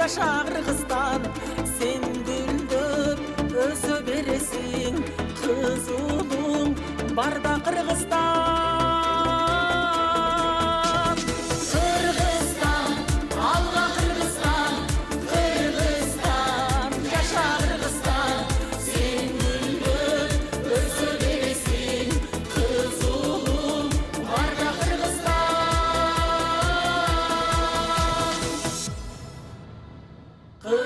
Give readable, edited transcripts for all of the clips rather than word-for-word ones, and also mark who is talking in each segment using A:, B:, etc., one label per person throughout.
A: жаша Кыргызстан, сен гүлдөп өсө бересиң, кыз улуң барда Кыргызстан. Кыргызстан, алга Кыргызстан, Кыргызстан, жаша Кыргызстан, сен гүлдөп өсө бересиң, кыз улуң барда Кыргызстан. Кыргызстан.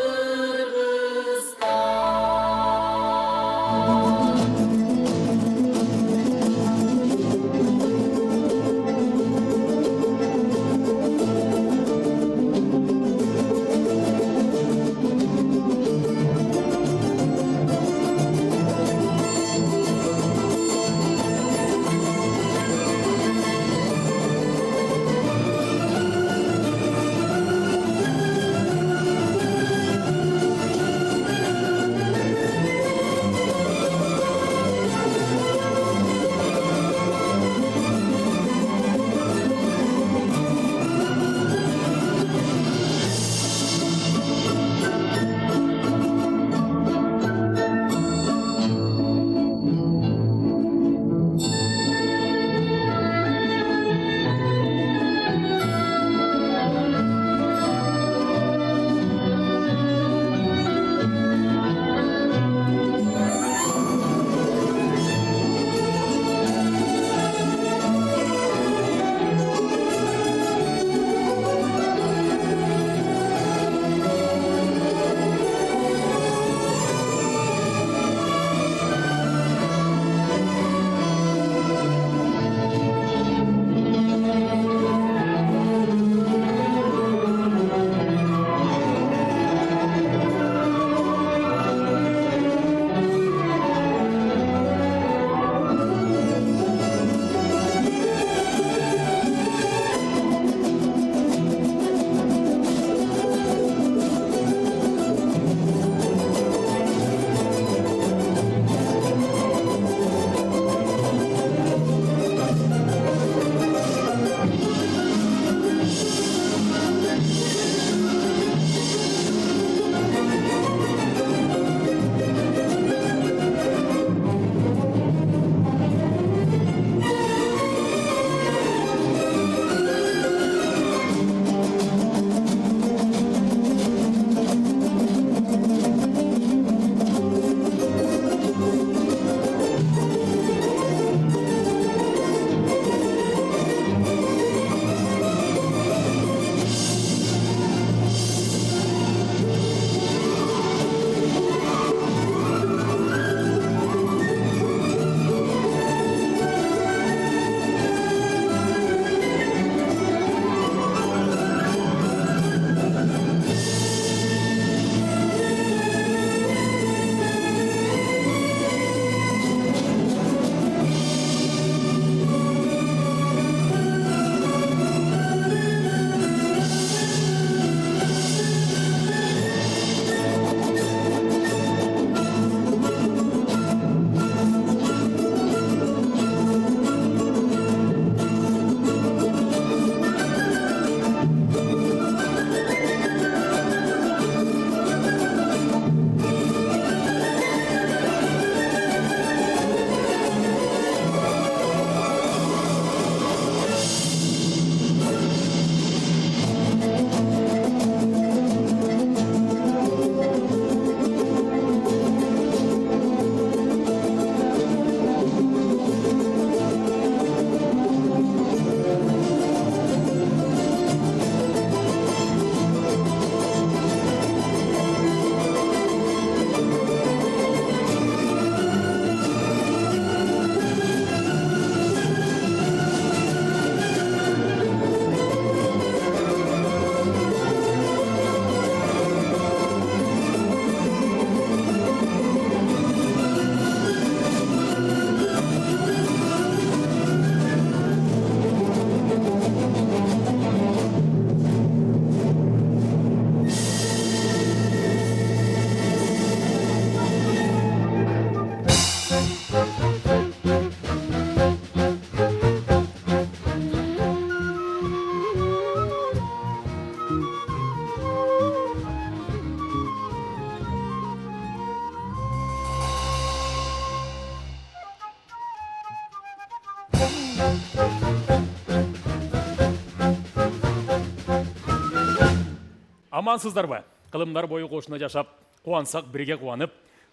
B: Амансыздар ба? Қылымдар бойы қошына жашап, қуансақ бірге қуанып,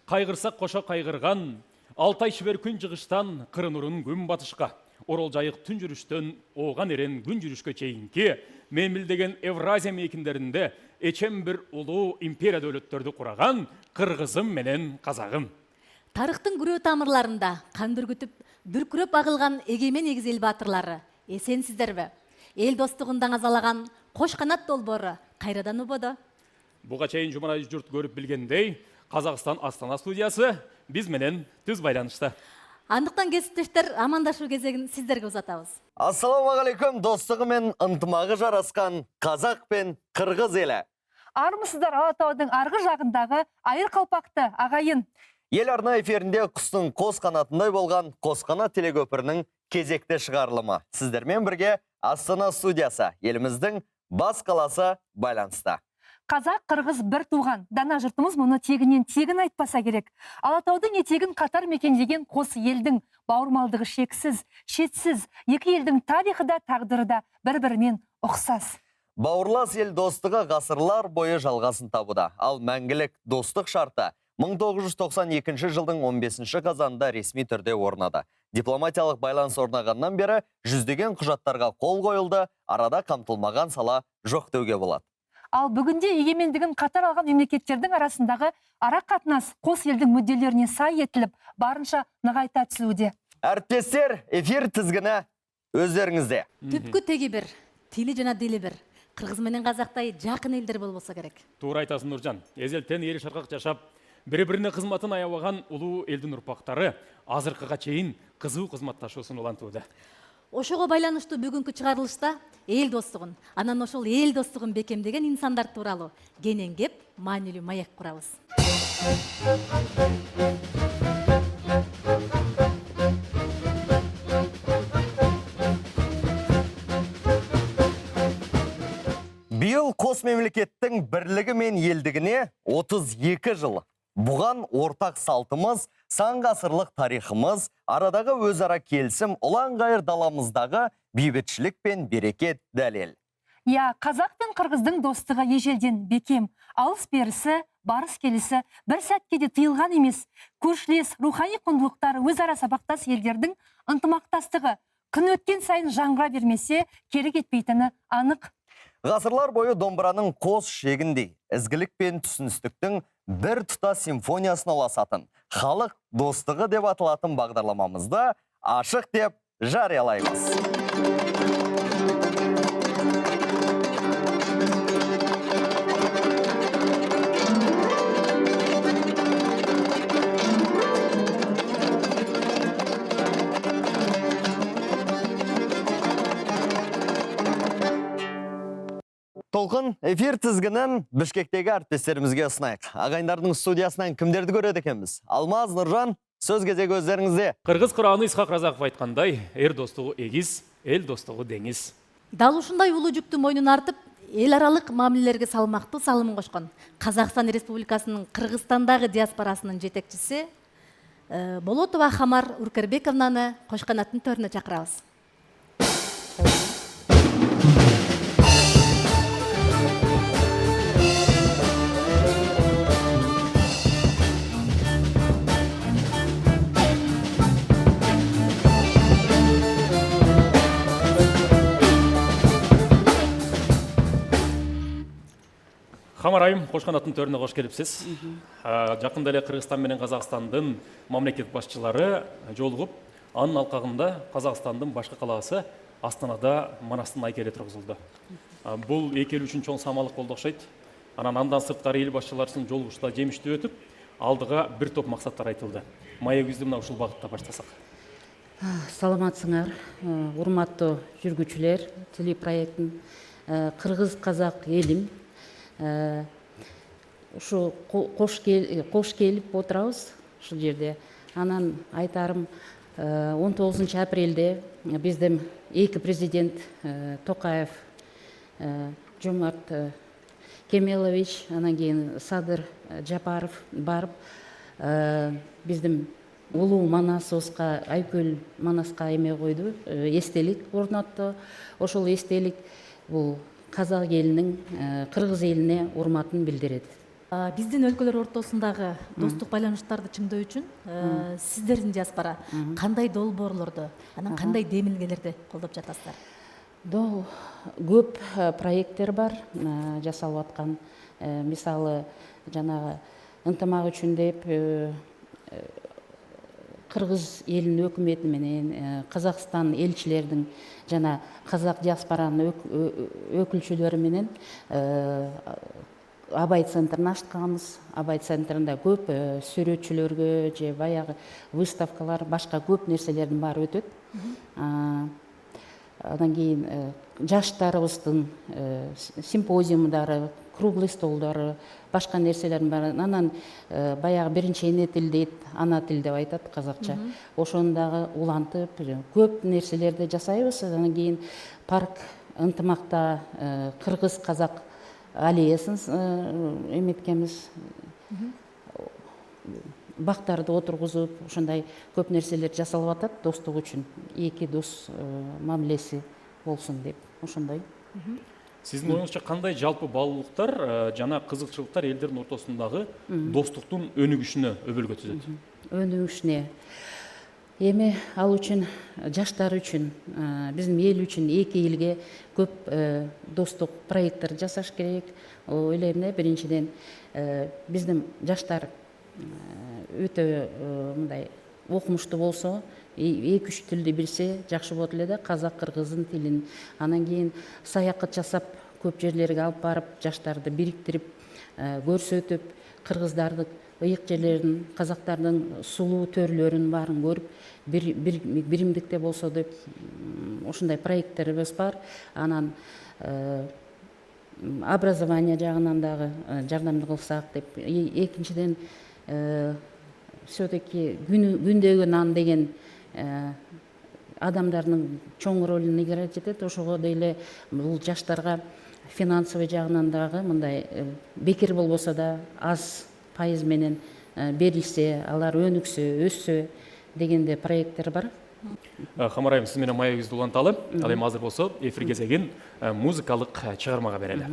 B: қайғырсақ қоша қайғырған, Алтай шібер күн жығыштан, қырын ұрын күн батышқа, орол жайық түн жүріштен, оған ерен күн жүрішке чейінке, мемілдеген Евразия мекіндерінде ечем бір ұлы империя дөлеттерді құраған қырғызым менен қазағым.
C: Тарықтың күрөө тамырларында қан бүргітіп, дүркіріп ағылған егемен егіз ел батырлары. Есенсіздер бе? Ел достығындан азалаған қош қанат долборы қайрадан ұбыды.
B: Бұға чейін жұмана жұрт көріп білгендей, Қазақстан Астана студиясы біз менен түз байланышты.
C: Андықтан кесіптештер амандашу кезегін сіздерге ұзатабыз.
D: Ассалаумағалейкум, достығы мен ынтымағы жарасқан қазақ пен қырғыз елі.
E: Армысыздар Алатаудың арғы жағындағы айыр қалпақты ағайын.
D: Ел арна эфирінде құстың қос қанатындай болған Қосқанат телекөпірінің кезекті шығарылымы. Сіздермен бірге Астана студиясы, еліміздің бас қаласы байланыста.
E: Қазақ қырғыз бір туған, дана жұртымыз мұны тегінен тегін айтпаса керек. Алатаудың етегін қатар мекендеген қос елдің бауырмалдығы шексіз, шетсіз, екі елдің тарихы да тағдыры да бір-бірімен ұқсас.
D: Бауырлас ел достығы ғасырлар бойы жалғасын табуда. Ал мәңгілік достық шарты 1992 жылдың 15 қазанында ресми түрде орнады. Дипломатиялық байланыс орнағаннан бері жүздеген құжаттарға қол қойылды, арада қамтылмаған сала жоқ деуге болады.
E: Ал бүгінде егемендігін қатар алған мемлекеттердің арасындағы ара қатынас қос елдің мүдделеріне сай етіліп, барынша нығайта түсуде.
D: Әріптестер, эфир тізгіні өздеріңізде.
C: Түпкі тегі бір, тілі жана ділі бір. Қырғыз менен қазақтай жақын елдер болса керек.
B: Тура айтасың Нұржан, езелтен ел шарқақ жашап, бірі-біріне қызматын аябаған ұлы елдің ұрпақтары азырқыға чейін қызу қызматташусын ұлантуды.
C: Ошоға байланышты бүгінгі шығарылышта ел достығын, анан ошол ел достығын бекемдеген инсандар туралы кенен кеп маанилүү маек курабыз.
D: Биыл қос мемлекеттің бірлігі мен елдігіне 32 жыл. Бұған ортақ салтымыз, сан ғасырлық тарихымыз, арадағы өзара келісім, ұлан-ғайыр даламыздағы бейбітшілік пен берекет дәлел.
E: Қазақ пен қырғыздың достығы ежелден бекем, алыс берісі, барыс келісі бір сәтке де тыйылған емес. Көршілес рухани құндылықтар өзара сабақтас елдердің ынтымақтастығы күн өткен сайын жаңғыра бермесе, кері кетпейтіні анық.
D: Ғасырлар бойы домбыраның қос шегіндей, ізгілік пен түсіністіктің бір тұтас симфониясына ұласатын, халық достығы деп аталатын бағдарламамызды ашық деп жариялаймыз. Толқын, эфир тізгінін Бішкектегі әріптестерімізге ұсынайық. Ағайындардың студиясынан кімдерді көреді екенбіз? Алмаз, Нұржан, сөз кезегі өздеріңізде.
B: Қырғыз қыраны Исхақ Разақов айтқандай, ер достығы егіз, ел достығы деңіз.
C: Дал ушундай улуу жүктү мойнун артып, эл аралык мамилелерге салмактуу салымын кошкон Казакстан Республикасынын Кыргызстандагы диаспорасынын жетекчиси Болотова Хамар Уркербековнаны Кошканаттын төрүнө чакырабыз.
B: Хамарайым, Қошқанаттың төріне қош келіпсіз. Жақында эле Қырғызстан менен Қазақстандың мамлекет басшылары жолығып, анын алқағында Қазақстандың башқы қаласы Астанада Манастын айкеле тұрғызылды. Бұл екі ел үшін чоң самалық болды окшойт. Андан сырткары ел басшыларының жолугушта жемиштүү өтүп, алдыға бір топ мақсаттар айтылды. Маегибизди мына ушул багытта баштасак.
F: Саламатсыңар, урматтуу жүргүчүлөр, телепроекттин Кыргыз казак элим. Ушу кош келип отурабыз ушул жерде. Анан айтарым 19 апрелде биздин эки президент Токаев, Жомарт Кемелович, анан кийин Садыр Жапаров барып биздин улуу Манасыбызга, Айкөл Манаска эме койду, эстелик орнотту. Ошол эстелик бул қазақ елінің қырғыз еліне урматын билдирет.
C: Биздин өлкөлөр ортосундагы достук байланыштарды чыңдоо үчүн сиздердин диаспора кандай долбоорлорду анан кандай демилгелерди колдоп жатасыздар?
F: Көп проекттер бар жасалып аткан. Мисалы жанагы ынтымак үчүн деп кыргыз элинин өкмөтү менен Казакстан элчилердин жана казак диаспоранын өкүлчүлөрү менен Абай центрин ачканбыз. Абай центринде көп сүрөтчүлөргө же баягы выставкалар, башка көп нерселердин баары өтөт. Андан кийин жаштарыбыздын симпозиумдары, круглый столдору, башка нерселердин баары. Анан баягы биринчи эне тил дейт, ана тил деп айтат казакча. Ошону дагы улантып, көп нерселерди жасайбыз. Андан кийин парк ынтымакта кыргыз казак аллеясын эметкенбиз. Бактарды отургузуп, ошондой көп нерселер жасалып атат достук үчүн. Эки дос мамилеси болсун деп, ошондой.
B: Сиздин оюңузча кандай жалпы баалуулуктар жана кызыкчылыктар элдердин ортосундагы достуктун өнүгүшүнө өбөлгө түзөт?
F: Өнүгүшүнө эми ал үчүн жаштар үчүн, биздин эл үчүн, эки элге көп достук проекттер жасаш керек. Ойлойм да, биринчиден биздин жаштар өтө мындай окумуштуу болсо, эки-үч тилди билсе жакшы болот эле да, казак, кыргыздын тилин. Анан кийин саякат жасап, көп жерлерге алып барып, жаштарды бириктирип, көрсөтүп, кыргыздардын ыйык жерлерин, казактардын сулуу төрлөрүн баарын көрүп, биримдикте болсо деп ошондой проекттерибиз бар. Анан образование жагынан дагы жардам кылсак деп. Экинчиден все-таки күндөгү нан деген адамдардын чоң ролун игерет этет. Ошого деле бул жаштарга финансовый жагынан дагы мындай бекер болбосо да аз пайыз менен берилсе, алар өнүксө, өссө дегенде проекттер бар.
B: Хамар айым, сиз менен маегибизди уланталы. Ал эми азыр болсо эфир кезегин музыкалык чыгармага берели.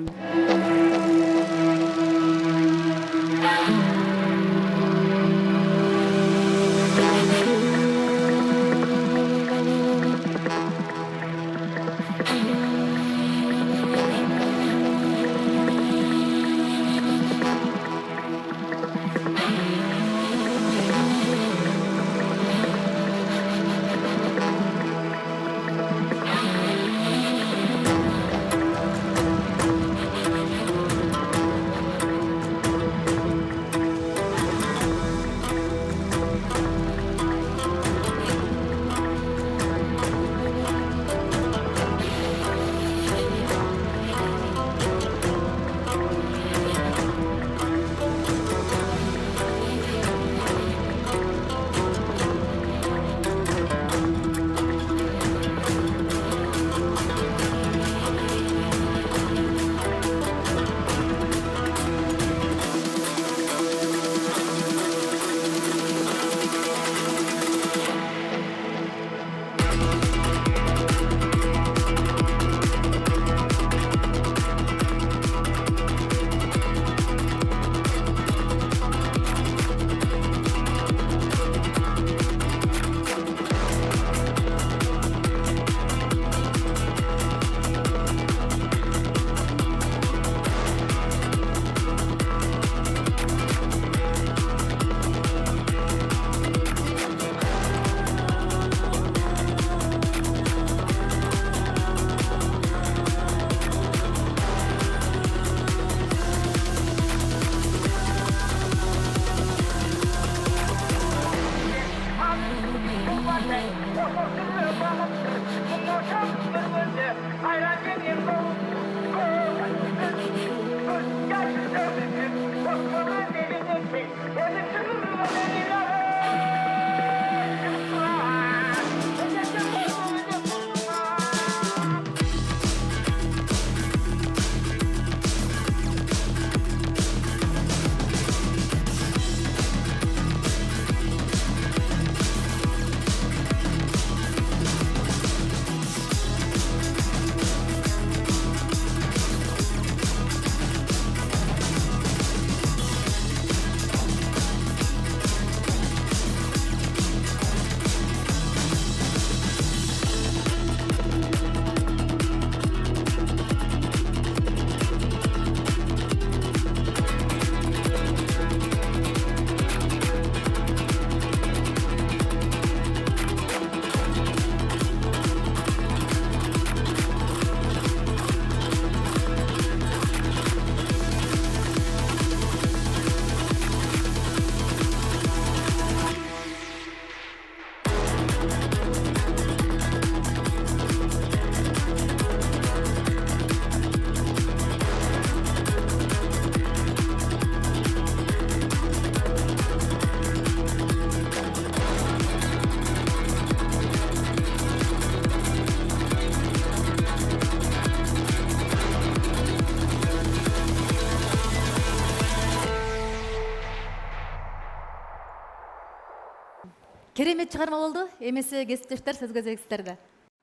C: Керемет чыгарма болду. Эмесе кесиптештер сөз кезегі сиздерде.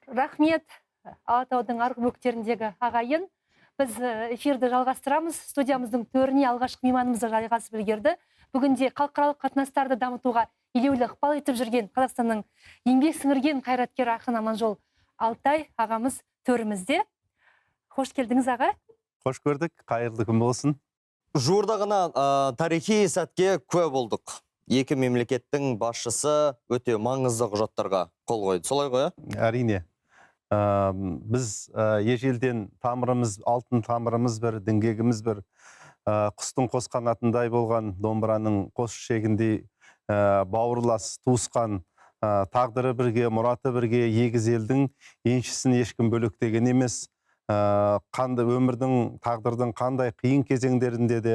E: Рахмет Алатаудың арғы бөктеріндегі ағайын. Біз эфирді жалғастырамыз. Студиямыздың төріне алғашқы мейманымызды жайғасып үлгерді. Бүгінде халықаралық қатынастарды дамытуға елеулі ықпал етіп жүрген Қазақстанның еңбек сіңірген қайраткері ақын Аманжол Алтай ағамыз төрімізде. Хош келдіңіз аға.
G: Қош көрдік, қайырлы күн болсын.
D: Жуырда ғана тарихи сәтке куә болдық. Екі мемлекеттің басшысы өте маңызды құжаттарға қол қойды. Солай ғой?
G: Әрине. Біз ежелден тамырымыз, алтын тамырымыз бір, діңгегіміз бір, құстың қос қанатындай болған домбыраның қос шегіндей бауырлас туысқан, тағдыры бірге, мұраты бірге, егіз елдің еншісін ешкім бөлектеген емес. Өмірдің, тағдырдың қандай қиын кезеңдерінде де,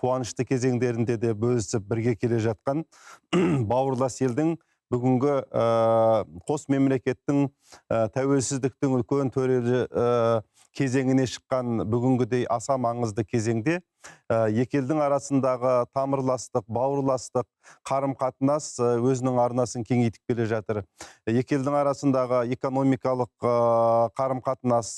G: қуанышты кезеңдерінде де бөлісіп бірге келе жатқан бауырлас елдің бүгінгі қос мемлекеттің тәуелсіздіктің үлкен төрелі кезеңіне шыққан бүгінгідей аса маңызды кезеңде екі елдің арасындағы тамырластық, бауырластық, қарым-қатынас өзінің арнасын кеңейтіп келе жатыр. Екі елдің арасындағы экономикалық қарым-қатынас,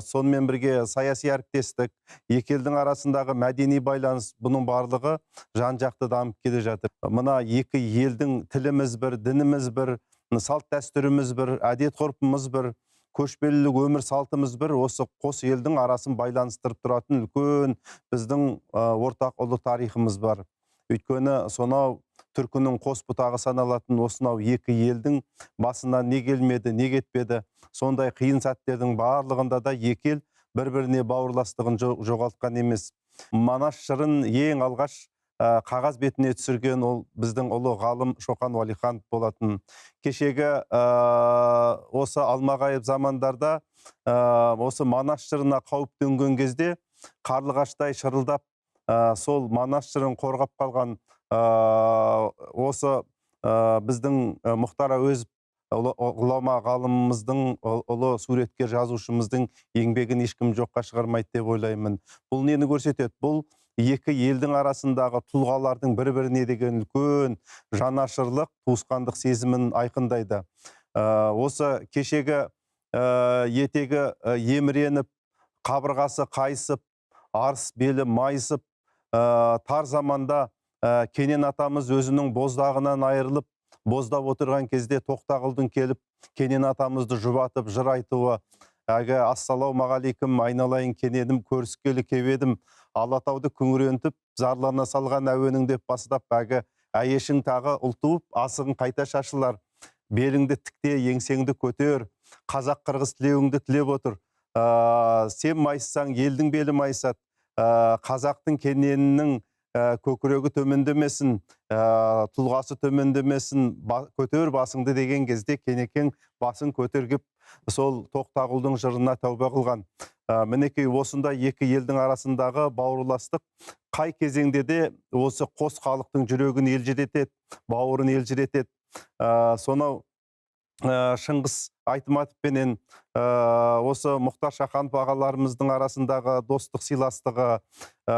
G: сонымен бірге саяси әріптестік, екі елдің арасындағы мәдени байланыс, бұның барлығы жан-жақты дамып келе жатыр. Мына екі елдің тіліміз бір, дініміз бір, салт дәстүріміз бір, әдет-ғұрпымыз бір, көшпелілік өмір салтымыз бір, осы қос елдің арасын байланыстырып тұратын үлкен біздің ортақ ұлы тарихымыз бар. Өйткені сонау түркінің қос бұтағы саналатын осынау екі елдің басына не келмеді, не кетпеді. Сондай қиын сәттердің барлығында да екі ел бір-біріне бауырластығын жоғалтқан емес. Манас жырын ең алғаш қағаз бетіне түсірген ол біздің ұлы ғалым Шоқан Уәлиханов болатын. Кешегі осы алмағайып замандарда осы Манас жырына қауіп төнген кезде қарлығаштай шырылдап сол Манас жырын қорғап қалған осы біздің Мұхтар Әуезов ғұлама ғалымымыздың, ұлы суреткер жазушымыздың еңбегін ешкім жоққа шығармайды деп ойлаймын. Бұл нені көрсетеді? Бұл екі елдің арасындағы тұлғалардың бір-біріне деген үлкен жанашырлық, туысқандық сезімін айқындайды. Осы кешегі етегі еміреніп, қабырғасы қайысып, арыс белі майысып, тар заманда Кенен атамыз өзінің боздағынан айырылып, боздап отырған кезде Тоқтағұлдың келіп, Кенен атамызды жұбатып жыр айтуы, әгі ассалаумағалейкум, айналайын Кененім, көріскелі кебедім, Алатауды күңірентіп, зарлана салған әуенің деп бастап, әгі әйешің тағы ұлтуып, асығын қайта шашылар, беліңді тікте, еңсеңді көтер, қазақ қырғыз тілеуіңді тілеп отыр. Сен майыссаң, елдің белі майысады, қазақтың Кененінің көкірегі төмендемесін, тұлғасы төмендемесін, көтер басыңды деген кезде Кенекең басын көтергіп, сол Тоқтағұлдың жырына тәубе қылған. Мінекей осында екі елдің арасындағы бауырластық қай кезеңде де осы қос халықтың жүрегін елжіретеді, бауырын елжіретеді. Сонау Шыңғыс Айтматовпенен осы Мұхтар Шаханов ағаларымыздың арасындағы достық сыйластығы,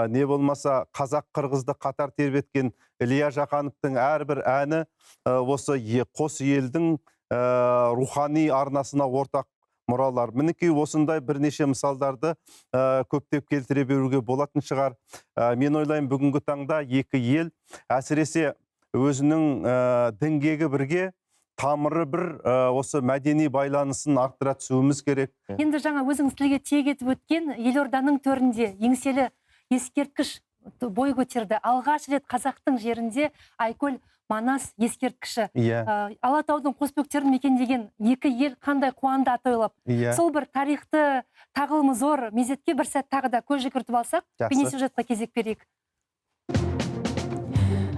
G: не болмаса қазақ-қырғызды қатар тербеткен Илья Жақановтың әрбір әні осы қос елдің рухани арнасына ортақ мұралар. Мінекей осындай бірнеше мысалдарды көптеп келтіре беруге болатын шығар. Мен ойлаймын, бүгінгі таңда екі ел әсіресе өзінің діңгегі бірге, тамыры бір осы мәдени байланысын арттыра түсуіміз керек.
E: Енді жаңа өзіңіз тілге тиек етіп өткен елорданың төрінде еңселі ескерткіш бой көтерді. Алғаш рет қазақтың жерінде Айкөл Манас ескерткіші. Алатаудың қос бөктерін мекендеген екі ел қандай қуанды атойлап. Сол бір тарихты тағылымы зор мезетке бір сәт тағы да көз жүгіртіп алсақ, бейнесюжетқа кезек берейік.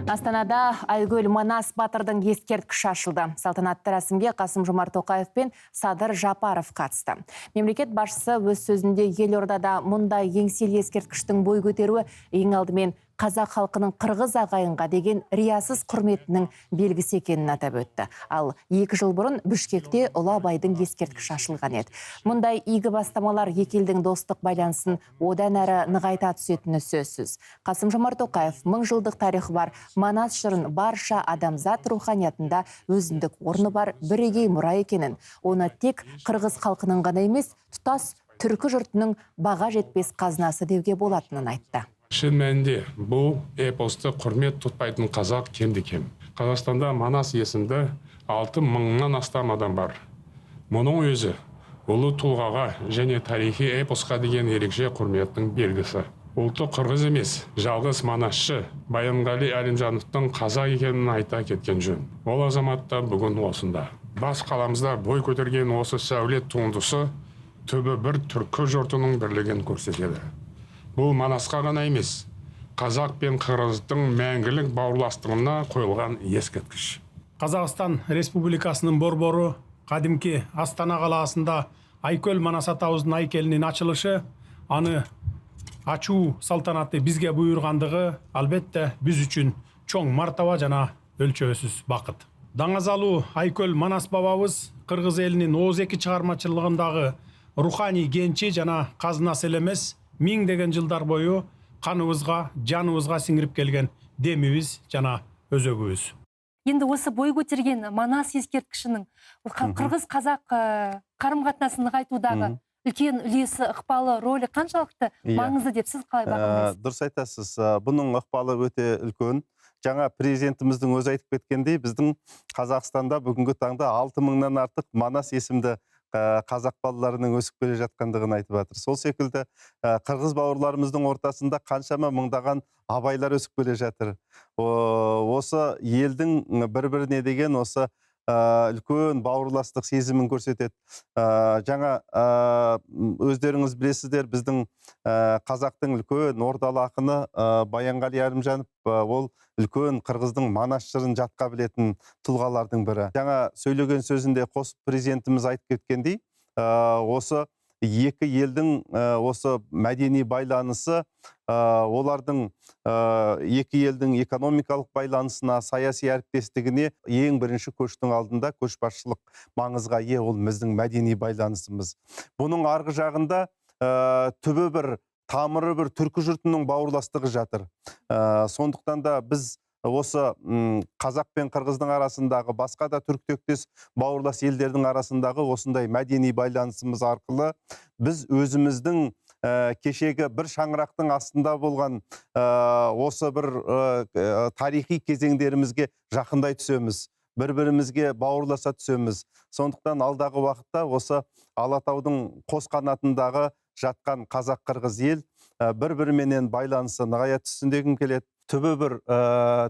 H: Астанада Айкөл Манас батырдың ескерткіші ашылды. Салтанатты рәсімге Қасым-Жомарт Тоқаев пен Садыр Жапаров қатысты. Мемлекет басшысы өз сөзінде елордада мұндай еңселі ескерткіштің бой көтеруі ең алдымен қазақ халқының қырғыз ағайынға деген риясыз құрметінің белгісі екенін атап өтті. Ал 2 жыл бұрын Бішкекте Ұлы Абайдың ескерткіші ашылған еді. Мұндай игі бастамалар екі елдің достық байланысын одан әрі нығайта түсетіні сөзсіз. Қасым-Жомарт Тоқаев 1000 жылдық тарихы бар Манас жырын барша адамзат руханиятында өзіндік орны бар бірегей мұра екенін, оны тек қырғыз халқының ғана емес, тұтас түркі жұртының баға жетпес қазынасы деуге болатынын айтты.
I: Шын мәнінде бұл эпосты құрмет тұтпайтын қазақ кемде-кем. Қазақстанда Манас есімді 6000-нан астам адам бар. Мұның өзі ұлы тұлғаға және тарихи эпосқа деген ерекше құрметтің белгісі. Ұлты қырғыз емес, жалғыз манасшы Баянғали Әлімжановтың қазақ екенін айта кеткен жөн. Ол азаматта бүгін осында. Бас қаламызда бой көтерген осы сәулет туындысы түбі бір түркі жұртының бірлігін көрсетеді. Бұл Манасқа ғана емес, қазақ пен қырғыздың мәңгілік бауырластығына қойылған ескерткіш.
J: Қазақстан Республикасының борборы қадимки Астана қаласында Айкөл Манас атауыздың айкелінің ашылышы, аны ачуу салтанаты бізге бұйырғандығы албетте біз үшін чоң мартаба жана өлчөсүз бақыт. Даңазалуу Айкөл Манас бабабыз қырғыз елінің 12 шығармачылығындағы рухани кенчи жана казынасы элемес, 1000 деген жылдар бойы қаныбызға, жаныбызға сіңіріп келген демибиз жана өзөгүбүз.
E: Енді осы бой көтерген Манас ескерткішінің қырғыз қазақ қарым-қатынасын нығайтудағы үлкен үлесі, ықпалы, рөлі қаншалықты маңызды деп сіз қалай бағалайсыз?
G: Дұрыс айтасыз. Бұның ықпалы өте үлкен. Жаңа президентіміздің өзі айтып кеткендей, біздің Қазақстанда бүгінгі таңда 6000-нан артық Манас есімді қазақ балаларының өсіп келе жатқандығын айтып жатыр. Сол секілді қырғыз бауырларымыздың ортасында қаншама мыңдаған абайлар өсіп келе жатыр. Осы елдің бір-біріне деген осы үлкен бауырластық сезімін көрсетеді. Жаңа өздеріңіз білесіздер, біздің қазақтың үлкен ордалы ақыны Баянғали Әлімжанов, ол үлкен қырғыздың Манас жырын жатқа білетін тұлғалардың бірі. Жаңа сөйлеген сөзінде қос президентіміз айтып кеткендей, осы екі елдің осы мәдени байланысы, олардың екі елдің экономикалық байланысына, саяси әріптестігіне ең бірінші көштің алдында көшбасшылық маңызға ие, ол біздің мәдени байланысымыз. Бұның арғы жағында түбі бір, тамыры бір түркі жұртының бауырластығы жатыр. Сондықтан да біз осы қазақ пен қырғыздың арасындағы, басқа да түріктектес бауырлас елдердің арасындағы осындай мәдени байланысымыз арқылы біз өзіміздің кешегі бір шаңырақтың астында болған осы бір тарихи кезеңдерімізге жақындай түсеміз, бір-бірімізге бауырласа түсеміз. Сондықтан алдағы уақытта осы Алатаудың қос қанатындағы жатқан қазақ-қырғыз ел бір-біріменен байланысы нығая түссін дегім келеді. Түбі бір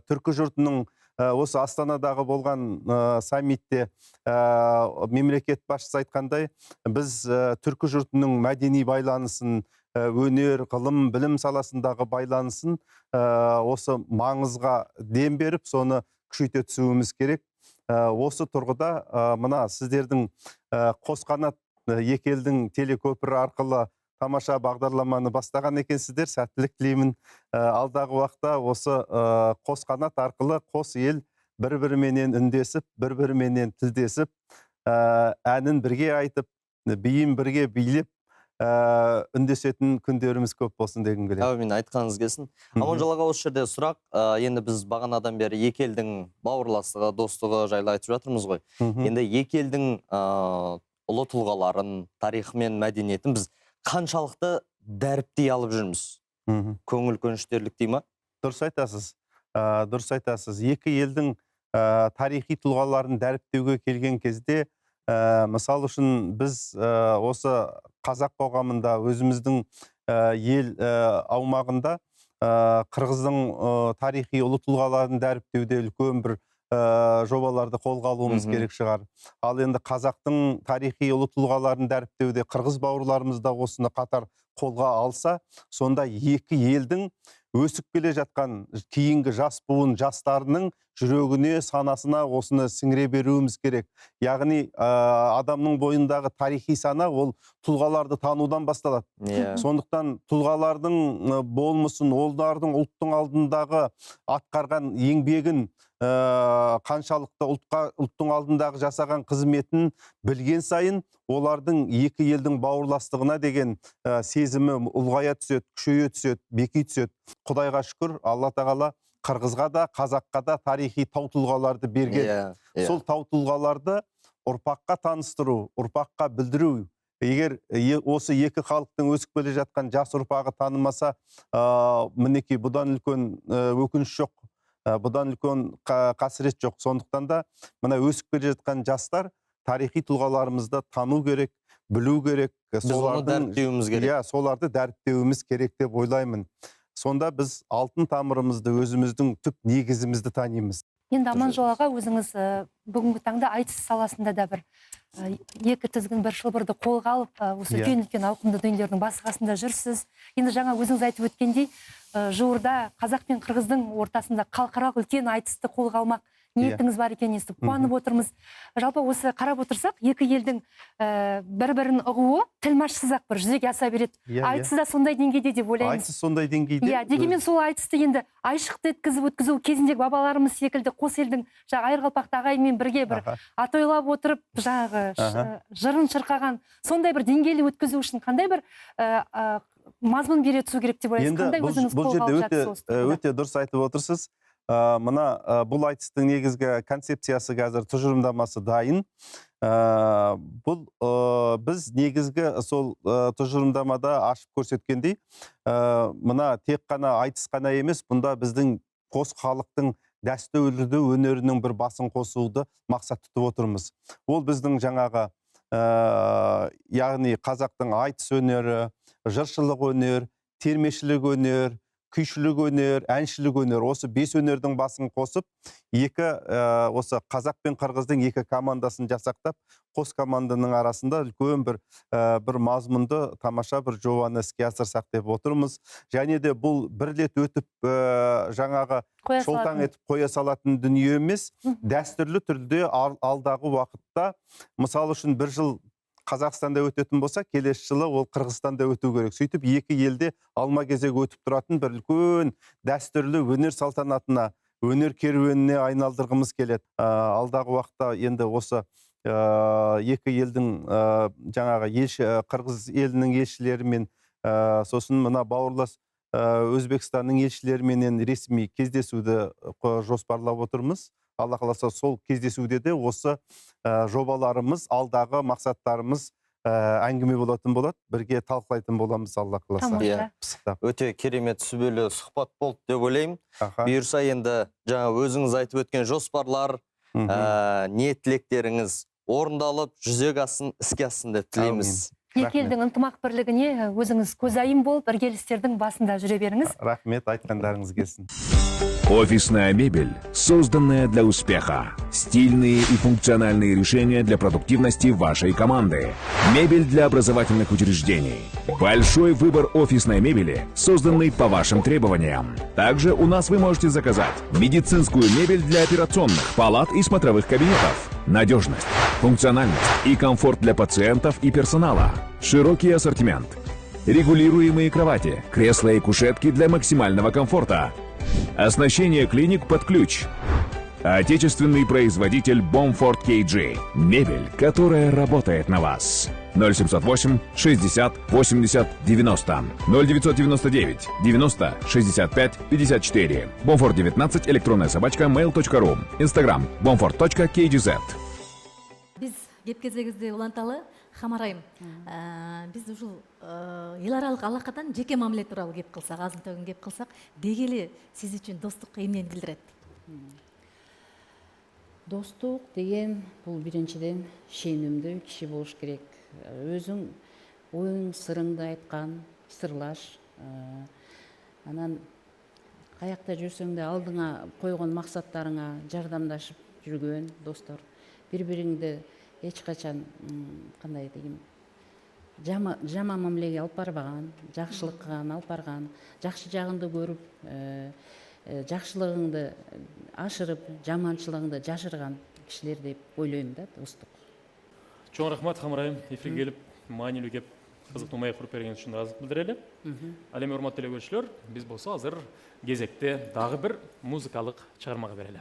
G: түркі жұртының осы Астанадағы болған саммитте мемлекет басшысы айтқандай, біз түркі жұртының мәдени байланысын, өнер, ғылым, білім саласындағы байланысын осы маңызға дем беріп, соны күшейте түсуіміз керек. Осы тұрғыда мына сіздердің қос қанат екі елдің телекөпірі арқылы тамаша бағдарламаны бастаған екенсіздер, сәттілік тілеймін. Алдағы уақытта осы қос қанат арқылы қос ел бір-біріменен үндесіп, бір-біріменен тілдесіп, әнін бірге айтып, биін бірге билеп, үндесетін күндеріміз көп болсын дегім келеді.
D: Әумин, айтқаныңыз келсін. Аманжол осы жерде сұрақ, енді біз бағанадан бері екі елдің бауырластығы, достығы жайлы айтып жатырмыз ғой. Енді екі елдің ұлы тұлғаларын, тарихы мен мәдениетін біз қаншалықты дәріптей алып жүрміз? Көңіл көншітерлік дей ма?
G: Дұрыс айтасыз. Дұрыс айтасыз. Екі елдің тарихи тұлғаларын дәріптеуге келген кезде, мысал үшін біз осы қазақ қоғамында, өзіміздің ел аумағында қырғыздың тарихи ұлы тұлғаларын дәріптеуде үлкен бір жобаларды қолға алуымыз керек шығар. Ал енді қазақтың тарихи ұлы тұлғаларын дәріптеуде қырғыз бауырларымыз да осыны қатар қолға алса, сонда екі елдің өсіп келе жатқан кейінгі жас буын жастарының жүрегіне, санасына осыны сіңіре беруіміз керек. Яғни адамның бойындағы тарихи сана ол тұлғаларды танудан басталады. Сондықтан тұлғалардың болмысын, олардың ұлттың алдындағы атқарған еңбегін, қаншалықты ұлттың алдындағы жасаған қызметін білген сайын олардың екі елдің бауырластығына деген сезімі ұлғая түседі, күшейе түседі, беки түседі. Құдайға шүкір, Алла тағала қырғызға да, қазаққа да тарихи тау тұлғаларды берген. Сол тау тұлғаларды ұрпаққа таныстыру, ұрпаққа білдіру. Егер осы екі халықтың өсіп келе жатқан жас ұрпағы танымаса, мінекей бұдан үлкен өкініш жоқ, бұдан үлкен қасірет жоқ. Сондықтан да мына өсіп келе жатқан жастар тарихи тұлғаларымызды тану керек, білу керек.
D: Біз оны дәріптеуіміз керек.
G: Соларды дәріптеуіміз керек деп ойлаймын. Сонда біз алтын тамырымызды, өзіміздің түп негізімізді танимыз.
E: Енді Аманжол аға, өзіңіз бүгінгі таңда айтыс саласында да бір екі тізгін бір шылбырды қолға алып, осы үлкен ауқымды дүниелердің басы қасында жүрсіз. Енді жаңа өзіңіз айтып өткендей, жуырда қазақ пен қырғыздың ортасында халықаралық үлкен айтысты қолға алмақ ниетіңіз бар екенін естіп қуанып отырмыз. Жалпы осы қарап отырсақ, екі елдің бір-бірін ұғуы тілмашсыз-ақ бір жүзеге аса береді. Айтысы да сондай деңгейде деп ойлаймыз.
G: Айтысы сондай деңгейде.
E: Дегенмен сол айтысты енді айшықты өткізу кезіндегі бабаларымыз секілді қос елдің айырқалпақты ағайынмен бірге бір атойлап отырып жырын шырқаған сондай бір деңгейлі өткізу үшін қандай бір мазмұн бере түсу керек деп ойлайсыз? Қандай өзіңіз қолға алып жатсыз?
G: Өте дұрыс айтып отырсыз. Мына бұл айтыстың негізгі концепциясы қазір тұжырымдамасы дайын. Бұл біз негізгі сол тұжырымдамада ашып көрсеткендей, мына тек қана айтыс қана емес, бұнда біздің қос халықтың дәстүрлі өнерінің бір басын қосуды мақсат тұтып отырмыз. Ол біздің жаңағы яғни қазақтың айтыс өнері, жыршылық өнер, термешілік өнер, күйшілік өнер, әншілік өнер, осы 5 өнердің басын қосып, осы қазақ пен қырғыздың екі командасын жасақтап, қос команданың арасында үлкен бір мазмұнды, тамаша бір жобаны іске асырсақ деп отырмыз. Және де бұл бір рет өтіп жаңағы шолтаң етіп қоя салатын дүние емес, дәстүрлі түрде алдағы уақытта, мысалы үшін бір жыл Қазақстанда өтетін болса, келесі жылы ол Қырғызстанда өту керек. Сөйтіп екі елде алма кезек өтіп тұратын бір үлкен дәстүрлі өнер салтанатына, өнер керуеніне айналдырғымыз келеді. Алдағы уақытта енді осы екі елдің жаңағы Қырғыз елінің елшілерімен, сосын мына бауырлас Өзбекстанның елшілеріменен ресми кездесуді жоспарлап отырмыз. Алла қаласа сол кездесуде де осы жобаларымыз, алдағы мақсаттарымыз әңгіме болатын болады, бірге талқылайтын боламыз, Алла қаласа.
D: Өте керемет сүбелі сұхбат болды деп ойлаймын. Бұйырса енді жаңа өзіңіз айтып өткен жоспарлар, ниет тілектеріңіз орындалып, жүзеге ассын, іске ассын деп тілейміз.
E: Екі елдің ынтымақ бірлігіне өзіңіз көзайым болып, іргелістердің басында жүре беріңіз.
G: Рахмет, айтқандарыңыз келсін.
K: Офисная мебель, созданная для успеха. Стильные и функциональные решения для продуктивности вашей команды. Мебель для образовательных учреждений. Большой выбор офисной мебели, созданный по вашим требованиям. Также у нас вы можете заказать медицинскую мебель для операционных, палат и смотровых кабинетов. Надежность, функциональность и комфорт для пациентов и персонала. Широкий ассортимент. Регулируемые кровати, кресла и кушетки для максимального комфорта. Оснащение клиник под ключ. Отечественный производитель Bomford KG. Мебель, которая работает на вас. 0708 60 80 90 0999 90 65 54. Bomford 19, электронная собачка mail.ru. Instagram bomford.kgz.
C: Biz кеп кезегізде уланталы, Хамарайым, біз ұжыл ел аралық алақадан жеке мамиле туралы кеп қылсақ, азын төгін кеп қылсақ, дегелі сіз үшін достық емнен білдіреді?
F: Достық деген бұл біріншіден шенімді кіші болуш керек. Өзің ойың сырыңды айтқан, сырлаш, анан қаяқта жүрсең де алдыңа қойған мақсаттарыңа жардамдашып жүрген достар. Бір-біріңді ешқашан қандай деймін, жаман мамилеге алып барбаган, жакшылык кылган, алып барган, жакшы жагынды көрүп, жакшылыгыңды ашырып, жаманчылыгыңды жашырган кишилер деп ойлойм да, достук.
B: Чоң рахмат Хамар айым, эфирге келип, маанилүү кеп, кызыктуу маек куруп берген үчүн ыраазылык билдирели. Ал эми урматтуу эле көрүүчүлөр, биз болсо азыр кезекте дагы бир музыкалык чыгармага берели.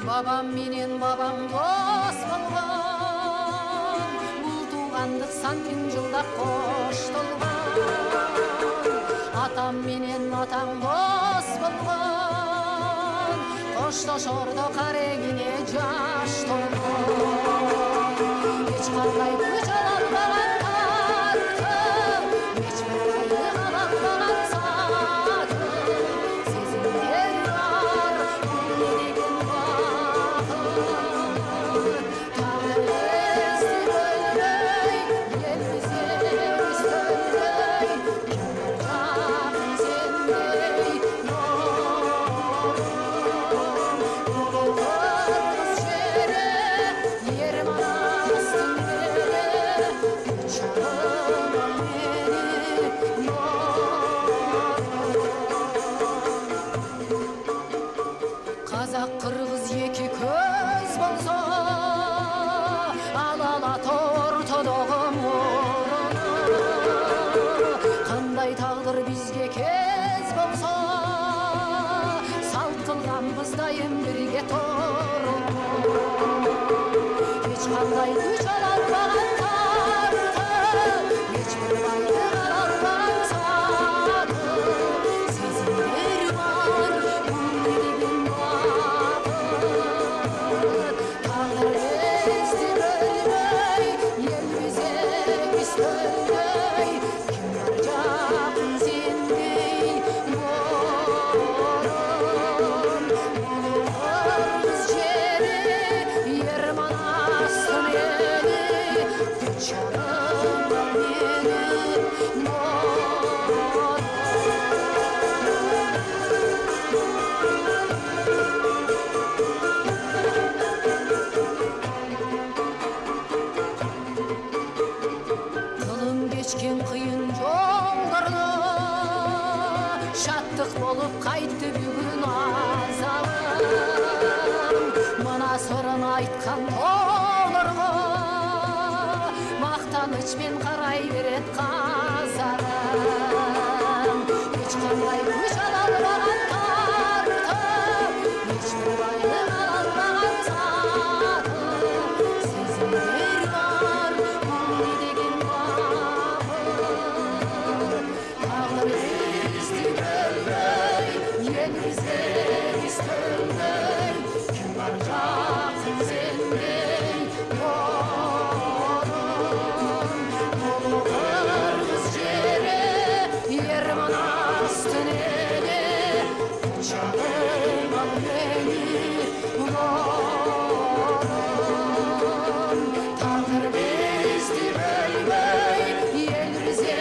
A: Бабам менен бабам дос болгон, бул туугандык сан миң жылда коштолгон. Атам менен атаң дос болгон, коштошордо карегине жаш толгон. Эч кандай күч ала албаган тартып, эч бир байлык ала албаган сатып, сезимдер бар, бул не деген бакыт. Тагырыбызды бөлбөй, элибизге биз төнбөй, ким бар жакын сендей норум. Бул кыргыз жери, ер Манастын бери, чагыма мени норум. Казак кыргыз эки көз болсо, алалат ортодогу мурун. Кандай тагдыр бизге кез болсо, салт кылганбыз дайым бирге торун. Эч кандай күч ала албаган тартып, эч бир байлык ала албаган сатып, сезимдер бар, бул не деген бакыт. Тагырыбызды бөлбөй, элибизге биз төнбөй, ким бар жакын сендей норум. Бул кыргыз жери, ер Манастын эли, чагыма мени норум. Кылым кечкен кыйын жолдордо, шаттык болуп кайтты бүгүн азалым. Мына сырын айткан тоолорго, мактанычпен карай берет казарым. Эч кандай күч ала албаган тартып, эч бир байлык ала албаган сатып, сезимдер бар, бул не деген бакыт. Тагырыбызды бөлбөй, элибизге биз төнбөй, ким бар жакын сендей норум. Бул кыргыз жери, ер Манастын эли, чагыма мени норум. Тагырыбызды бөлбөй, элибизге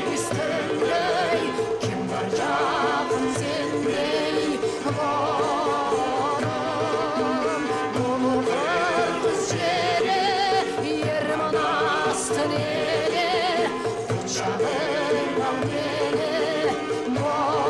A: биз төнбөй, ким бар жакын сендей норум. Бул кыргыз жери, ер Манастын эли, чагыма мени норум.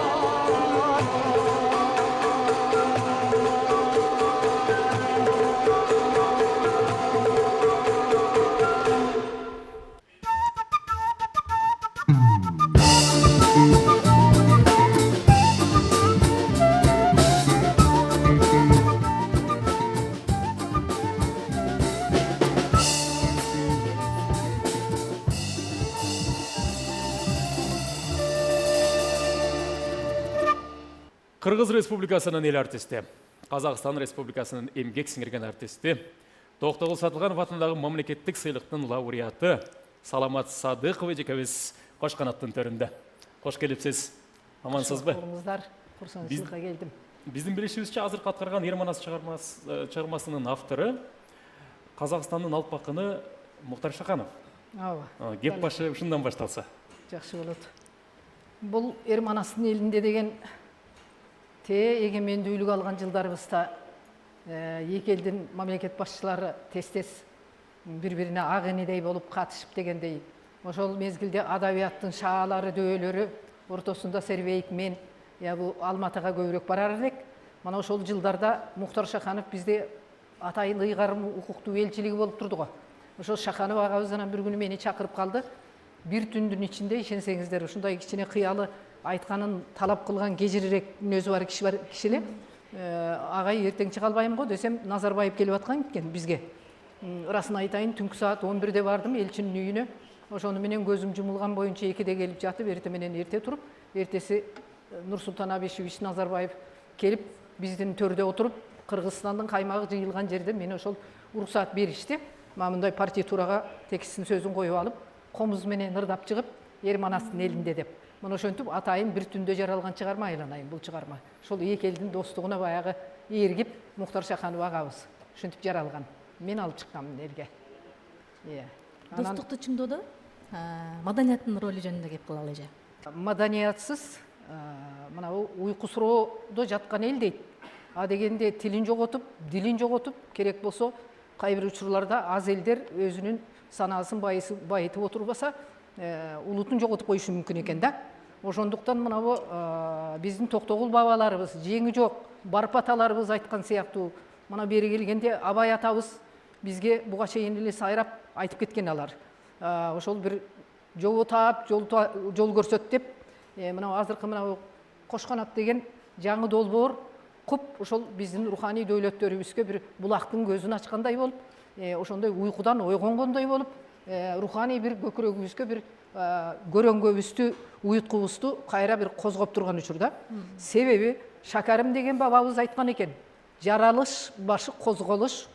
B: Кыргыз Республикасынын эл артисти, Казакстан Республикасынын эмгек сиңирген артисти, Токтогул Сатылганов атындагы мамлекеттик сыйлыктын лауреаты Саламат Садыков эжекебиз кош канаттын төрүндө. Кош келипсиз. Амансызбы?
L: Болуңуздар, курсанчылыкка келдим.
B: Биздин билишибизче азыр каткарган Ер Манас чыгармасынын автору Казакстандын алып акыны Муктар Шаханов.
L: Ооба.
B: Кеп башы ушундан башталса.
L: Жакшы болот. Бұл Ерім анасының елінде деген егемендүүлүк алған жылдарыбызда екі елдің мемлекет басшылары тез бір-біріне ақ инедей болып қатышып дегендей. Ошол мезгилде адабияттың шаалары, дөөлөрү ортосунда сербейик мен бұл Алматыға көбүрөөк барар элек. Мана ошол жылдарда Мухтар Шаханов бизде атайын ыйгарым укуктуу элчилиги болуп турду го. Ошол Шаханов агабыз анан бир күнү мени чакырып калды. Бир түндүн ичинде ишенсеңиздер ушундай кичине кыялы айтканын талап кылган кежирирээк мүнөзү бар киши эле. Агай эртең чыга албайм го десем, Назарбаев келип аткан экен бизге. Ырасын айтайын, түнкү саат 11-де бардым элчинин үйүнө. Ошону менен көзүм жумулган боюнча 2-де келип жатып, эрте менен эрте туруп, эртеси Нурсултан Абишевич Назарбаев келип биздин төрдө отуруп, Кыргызстандын каймагы жыйылган жерде мени ошол уруксаат беришти. Мындай партитурага текстин сөзүн коюп алып, комуз менен ырдап чыгып, Ерим анасынын элинде деп. Мына ошентип атайын бир түндө жаралган чыгарма айланайын бул чыгарма. Ошол эки элдин достугуна баягы ээргип Мухтар Шаханов агабыз ушинтип жаралган. Мен алып чыкканмын элге.
C: Достукту чыңдоодо маданияттын ролу жөнүндө кеп кылалы эже.
L: Маданиятсыз мына уйкусуроодо жаткан эл дейт. А дегенде тилин жоготуп, дилин жоготуп, керек болсо кай бир учурларда аз элдер өзүнүн санаасын байытып отурбаса, улутун жоготуп коюшу мүмкүн экен да. Ошондуктан мына биздин Токтогул бабаларыбыз, жеңи жок, барып аталарыбыз айткан сыяктуу, мына бери келгенде Абай атабыз бизге буга чейин эле сайрап айтып кеткен алар. Ошол бир жол таап, жол көрсөт деп, мына азыркы мына Кошканат деген жаңы долбоор куп ошол биздин руханий дөөлөттөрүбүзгө бир булактын көзүн ачкандай болуп, ошондой уйкудан ойгонгондой болуп, руханий бир көкүрөгүбүзгө бир көрөңгөбүздү, уйуткубузду кайра бир козгоп турган учурда. Себеби Шакарым деген бабабыз айткан экен: жаралыш башы козголуш,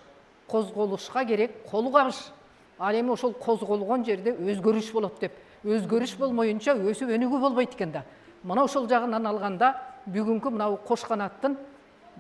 L: козголушка керек кол кабыш. Ал эми ошол козголгон жерде өзгөрүш болот деп. Өзгөрүш болмоюнча өсүп өнүгүү болбойт экен да. Мына ошол жагынан алганда бүгүнкү мына Кошканаттын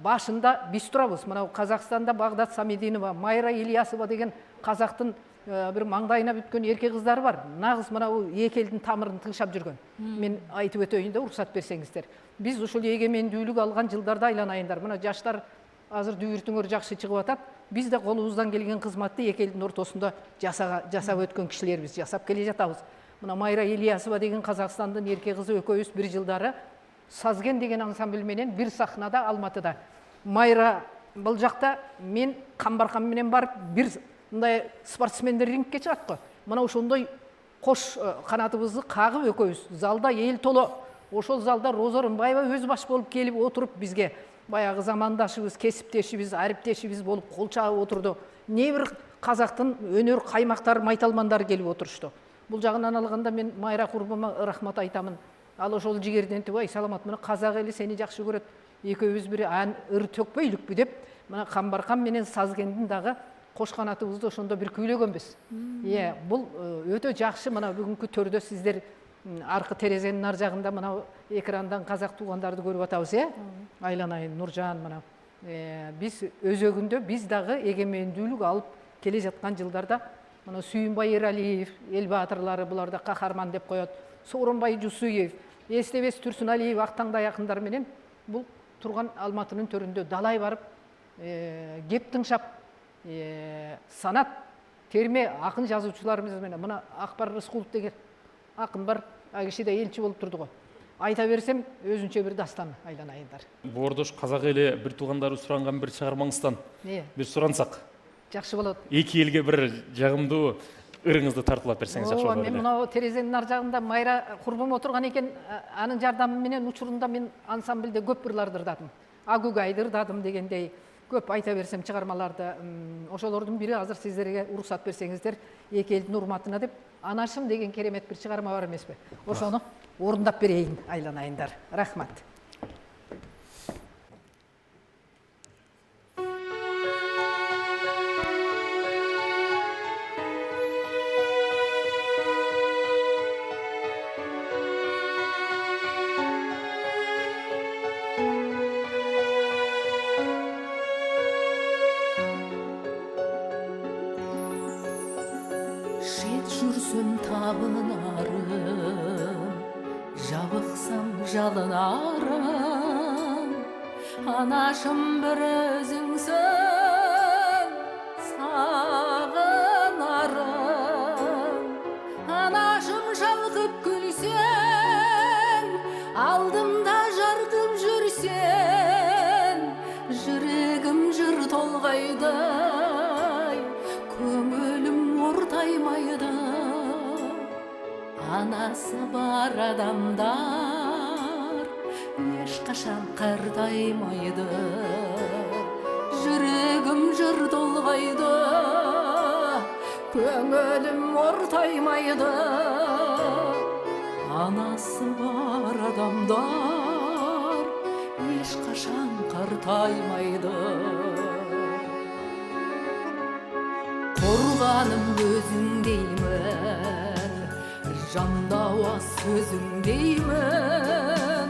L: башында биз турабыз. Мына Казакстанда Багдат Самидинова, Майра Ильясова деген казактын бир маңдайына бүткөн эркек кыздар бар. Нагыз мына эки элдин тамырын тыгшап жүргөн. Мен айтып өтөйүн да, уруксат берсеңиздер. Биз ушул эгемендүүлүк алган жылдарда айланайындар. Мына жаштар азыр дүйүртүңөр жакшы чыгып атат. Биз да колубуздан келген кызматты эки элдин ортосунда жасап өткөн кишилербиз, жасап келе жатабыз. Мына Майра Ильясова деген Казакстандын эркек кызы экөөбүз бир жылдары Сазген деген ансамбль менен бир сахнада Алматыда. Майра бул жакта, мен Камбаркан менен барып бир мындай спортсмендер рингке чыгат го. Мына ошондой кош канатыбызды кагып экөөбүз залда эл толо. Ошол залда Роза Рымбаева өз баш болуп келип отуруп бизге баягы замандашыбыз, кесиптешибиз, ариптешибиз болуп кол чаап отурду. Не бир казактын өнөр каймактар, майталмандары келип отурушту. Бул жагынан алганда мен Майра курбума рахмат айтамын. Ал ошол жигерден түбай саламат, мына казак эли сени жакшы көрөт. Экөөбүз бир ыр төкпөйлүкпү деп, мына Камбаркан менен Сазгендин дагы Кошканатыбызды ошондо бир күйлөгөнбүз. Бул өтө жакшы. Мына бүгүнкү төрдө сиздер аркы терезенин ар жагында мына экрандан казак туугандарды көрүп атабыз, Айланайын, Нуржан мына. Биз өзөгүндө биз дагы эгемендүүлүк алып келе жаткан жылдарда мына Сүйүнбай Эралиев, эл баатырлары буларда кахарман деп коет. Сооронбай Жусуев, Эстебес Турсуналиев, Актаңдай акындар менен бул турган Алматынын төрүндө далай барып, кеп тыңшап, санат, терме акын жазуучуларыбыз менен мына Акбар Рыскулов деген акын бар, ал киши да элчи болуп турду го. Айта берсем өзүнчө бир дастан, Айланайындар.
B: Боордош казак эли бир туугандары суранган бир чыгармаңыздан бир сурансак.
L: Жакшы болот.
B: Эки элге бир жагымдуу ырыңызды тартуулап берсеңиз жакшы болот.
L: Мен мына терезенин ар жагында Майра курбум отурган экен, анын жардамы менен учурунда мен ансамбльде көп ырларды ырдадым. Агугайды ырдадым дегендей көп айта берсем чыгармаларды. Ошолордун бири азыр сиздерге уруксат берсеңиздер, эки элдин урматына деп Анашым деген керемет бир чыгарма бар эмеспи? Ошону орундап берейин, Айланайындар. Рахмат.
A: Жүрсүн табынарым, жабық жалынарым, анашым бір өзіңсің сағынарым. Анашым шалқып күлсең, алдымда жарқып жүрсең, жүрегім жыр толғайды, көңілім ортаймайды. Анасы бар адамдар ешқашан қартаймайды. Жүрегім жыр толғайды, көңілім ортаймайды. Анасы бар адамдар ешқашан қартаймайды. Қорғаным өзіңдеймін, жандауа сөзіңдеймін.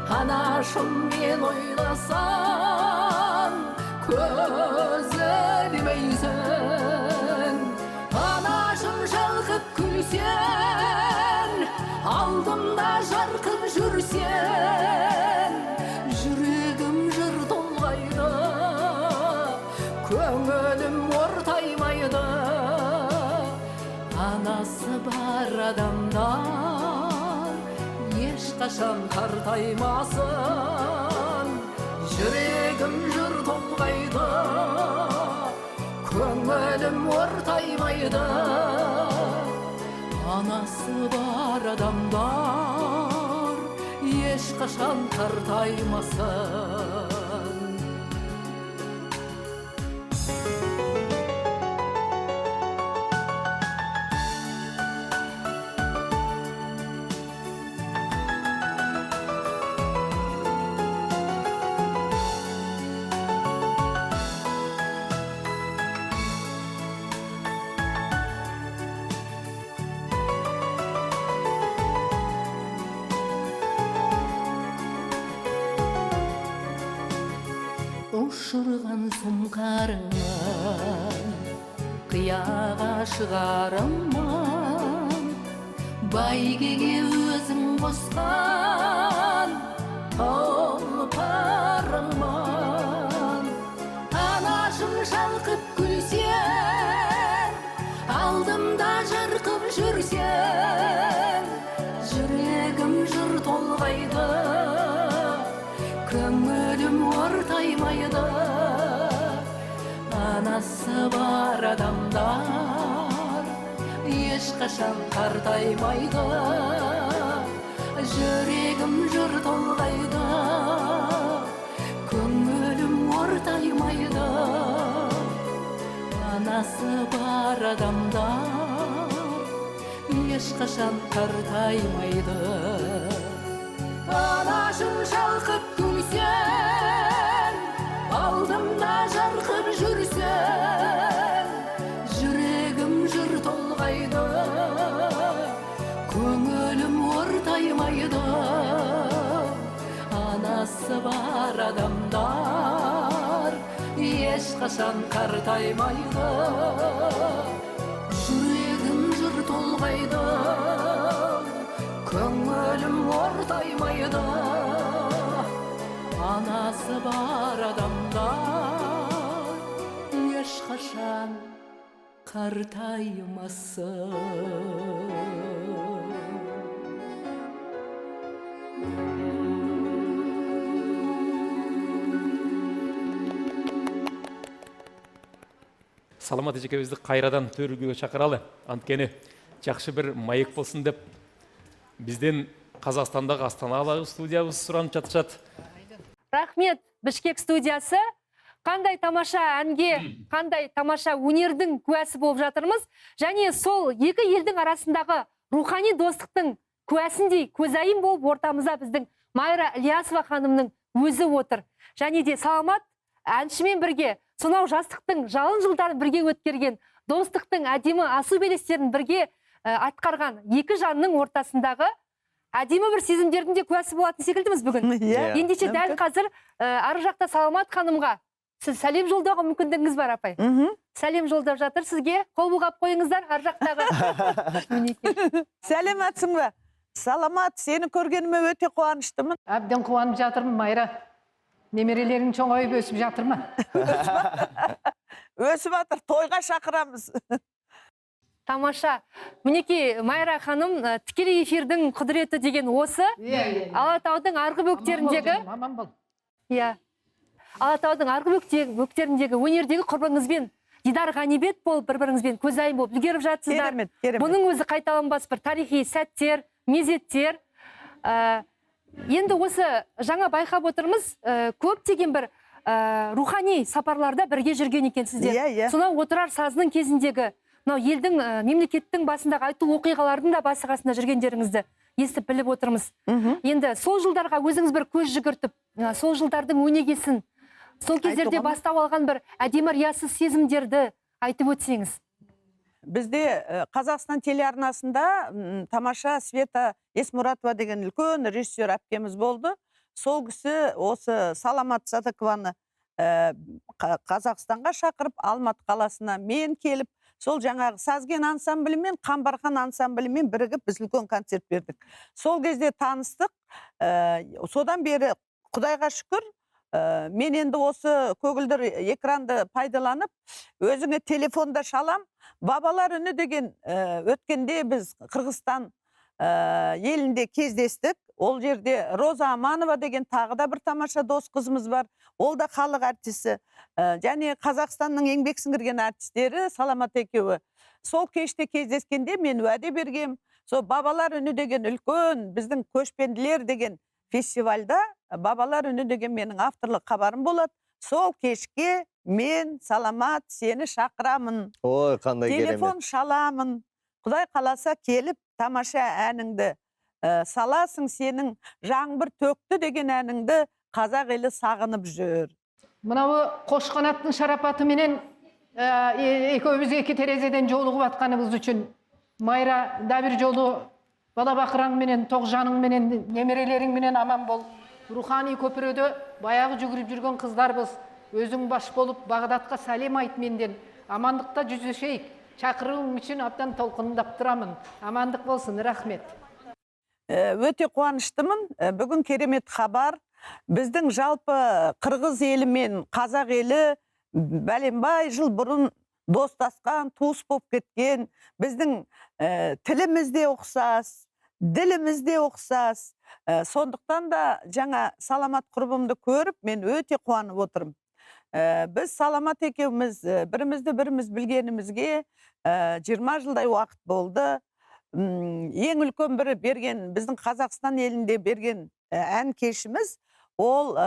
A: Анашым мен ойласам, көз ілмейсің. Анашым шалқып күлсең, алдымда жарқып жүрсең, жүрегім жыр толғайды, көңілім ортаймайды. Анасы бар адамдар ешқашан қартаймасын. Жүрегім жыр толғайды, көңілім ортаймайды. Анасы бар адамдар ешқашан қартаймасын. Ұшырған сұмқарыңнан қияға шығарымман, бәйгеге өзің қосқан тұлпарыңман. Анашым шалқып күлсең, алдымда жарқып жүрсең, жүрегім жыр толғайды, көңілім ортаймайды. Анасы бар адамдар ешқашан қартаймайды. Жүрегім жыр толғайды, көңілім ортаймайды. Анасы бар адамдар ешқашан қартаймайды. Анашым шалқып күлсең, алдымда жарқып жүрсең, жүрегім жыр толғайды, көңілім ортаймайды. Анасы бар адамдар ешқашан қартаймайды. Жүрегім жыр толғайды, көңілім ортаймайды. Анасы бар адамдар ешқашан қартаймасын.
B: Саламат эжекебизди кайрадан төрүгүгө чакыралы. Анткени жакшы бир маек болсун деп бизден Қазақстандагы Астанадагы студиябыз суранып жатышат.
E: Рахмет, Бішкек студиясы. Қандай тамаша әнге, қандай тамаша өнердің куәсі болып жатырмыз. Және сол екі елдің арасындағы рухани достықтың куәсіндей көзайым болып ортамызда біздің Майра Ілиясова ханымның өзі отыр. Және де Саламат әншімен бірге сонау жастықтың жалын жылдарын бірге өткерген, достықтың әдемі асу белестерін бірге атқарған екі жанның ортасындағы әдемі бір сезімдердің де куәсі болатын секілдіміз бүгін. Ендеше дәл қазір ары жақта Саламат ханымға сіз сәлем жолдауға мүмкіндігіңіз бар, апай. Сәлем жолдап жатыр сізге. Қол бұлғап қойыңыздар ар жақтағы.
M: Сәлематсың ба? Саламат, сені көргеніме өте қуаныштымын.
L: Әбден қуанып жатырмын, Майра. Немерелерің чоңайып өсіп жатыр ма?
M: Өсіп жатыр, тойға шақырамыз.
E: Тамаша. Мінекей Майра ханым, тікелей эфирдің құдіреті деген осы. Алатаудың арғы бөктеріндегі...
L: Маман бол.
E: Иә. Алатаудың арғы бөктеріндегі өнердегі құрбыңызбен Дидар ғанибет болып, бір-біріңізбен көзайым болып үлгеріп жатсыздар. Бұның өзі қайталанбас бір тарихи сәттер, мезеттер. Енді осы жаңа байқап отырмыз, көптеген бір рухани сапарларда бірге жүрген екенсіздер. Сонау отырар сазының кезіндегі, елдің, мемлекеттің басындағы айту оқиғалардың да басы-қасында жүргендеріңізді естіп біліп отырмыз. Енді сол жылдарға өзіңіз бір көз жүгіртіп, сол жылдардың өнегесін, сол кездерде бастау алған бір әдемі риясыз сезімдерді айтып өтсеңіз.
M: Бізде Қазақстан телеарнасында тамаша Света Есмұратова деген үлкен режиссер әпкеміз болды. Сол кісі осы Саламат Садыкованы Қазақстанға шақырып, Алматы қаласына мен келіп, сол жаңағы Сазген ансамблімен, Қамбархан ансамблімен бірігіп біз үлкен концерт бердік. Сол кезде таныстық, содан бері Құдайға шүкір, мен енді осы көгілдір экранды пайдаланып, өзіңе телефонда шалам. Бабалар үні деген өткенде біз Қырғызстан елінде кездестік. Ол жерде Роза Аманова деген тағы да бір тамаша дос қызымыз бар. Ол да халық артисі. Және Қазақстанның еңбек сіңірген артистері Саламат екеуі. Сол кеште кездескенде мен уәде бергем. Сол Бабалар үні деген үлкен біздің көшпенділер деген фестивальда Бабалар үні деген менің авторлық хабарым болады. Сол кешке мен Саламат сені шақырамын.
D: Ой, қандай керемет.
M: Телефон шаламын. Құдай қаласа келіп тамаша әніңді саласың, сенің жаңбыр төкті деген әніңді қазақ елі сағынып жүр.
L: Мынау Қошқанаттың шарапаты менен екеуміз екі терезеден жолығып атқанымыз үшін Майра да бір жолы бала бақыраң менен, тоғжаның менен, немерелерің менен аман бол. Рухани көпірөдө баяғы жүгіріп жүрген қыздарбыз. Өзің баш болып Бағдатқа сәлем айт менден. Амандықта жүздесейік. Шақыруың үшін аптан толқындап тұрамын. Амандық болсын, рахмет.
M: Өте қуаныштымын. Бүгін керемет хабар. Біздің жалпы қырғыз елі мен қазақ елі бәленбай жыл бұрын достасқан, туыс болып кеткен. Біздің тілімізде ұқсас, ділімізде ұқсас. Сондықтан да жаңа Саламат құрбымды көріп, мен өте қуанып отырмын. Біз Саламат екеуміз біріміз білгенімізге 20 жылдай уақыт болды. Ең үлкен бірі берген, біздің Қазақстан елінде берген ән кешіміз, ол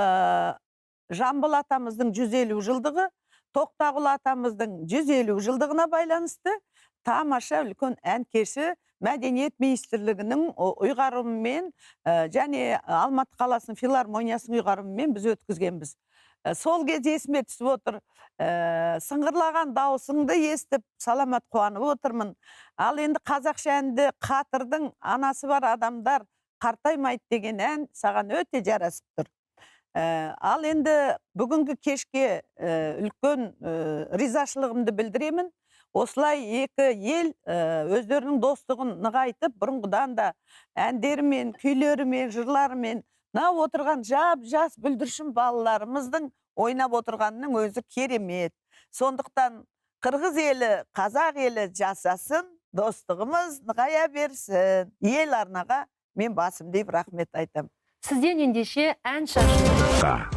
M: Жамбыл атамыздың 150 жылдығы, Тоқтағұл атамыздың 150 жылдығына байланысты тамаша үлкен ән кеші Мәдениет министрлігінің ұйғарымымен және Алматы қаласының филармониясының ұйғарымымен біз өткізгенбіз. Сол кезде есіме түсіп отыр, сыңғырлаған дауысыңды естіп, Саламат қуанып отырмын. Ал енді қазақша әнді қатырдың анасы бар адамдар қартаймайды деген ән саған өте жарасып тұр. Ал енді бүгінгі кешке үлкен ризашылығымды білдіремін. Осылай екі ел өздерінің достығын нығайтып, бұрынғыдан да әндерімен, күйлерімен, жырларымен отырған жас бүлдіршін балаларымыздың ойнап отырғанның өзі керемет. Сондықтан қырғыз елі, қазақ елі жасасын, достығымыз нығая берсін. Ел арнаға мен басым дейіп рахмет айтам.
E: Сізден ендеше ән шашы.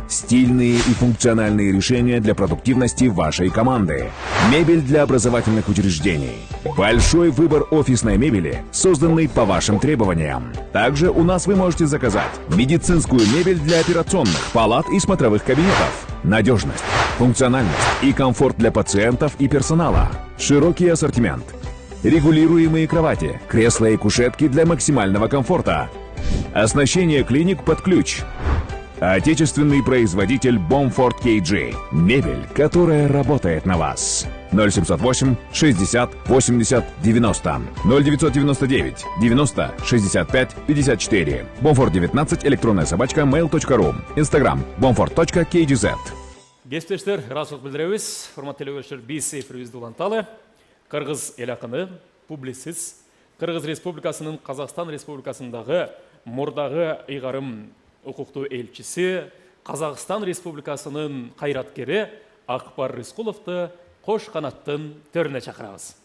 K: Стильные и функциональные решения для продуктивности вашей команды. Мебель для образовательных учреждений. Большой выбор офисной мебели, созданный по вашим требованиям. Также у нас вы можете заказать медицинскую мебель для операционных, палат и смотровых кабинетов. Надежность, функциональность и комфорт для пациентов и персонала. Широкий ассортимент. Регулируемые кровати, кресла и кушетки для максимального комфорта. Оснащение клиник под ключ. Отечественный производитель Bomford KG. Мебель, которая работает на вас. 0708 60 80 90 0999 90 65 54. Bomford 19, электронная собачка mail.ru. Instagram bomford.kgz.
B: Кесіптештер, разылық білдіреміз. Формат телевизор біз эфирімізді уланталы. Қырғыз ел ақыны, публицист, Кыргыз Республикасынын Казакстан Республикасындагы мурдагы ыйгарым укуктуу элчиси, Казакстан Республикасынын кайраткери Акбар Рыскуловду кош канаттын төрүнө чакырабыз.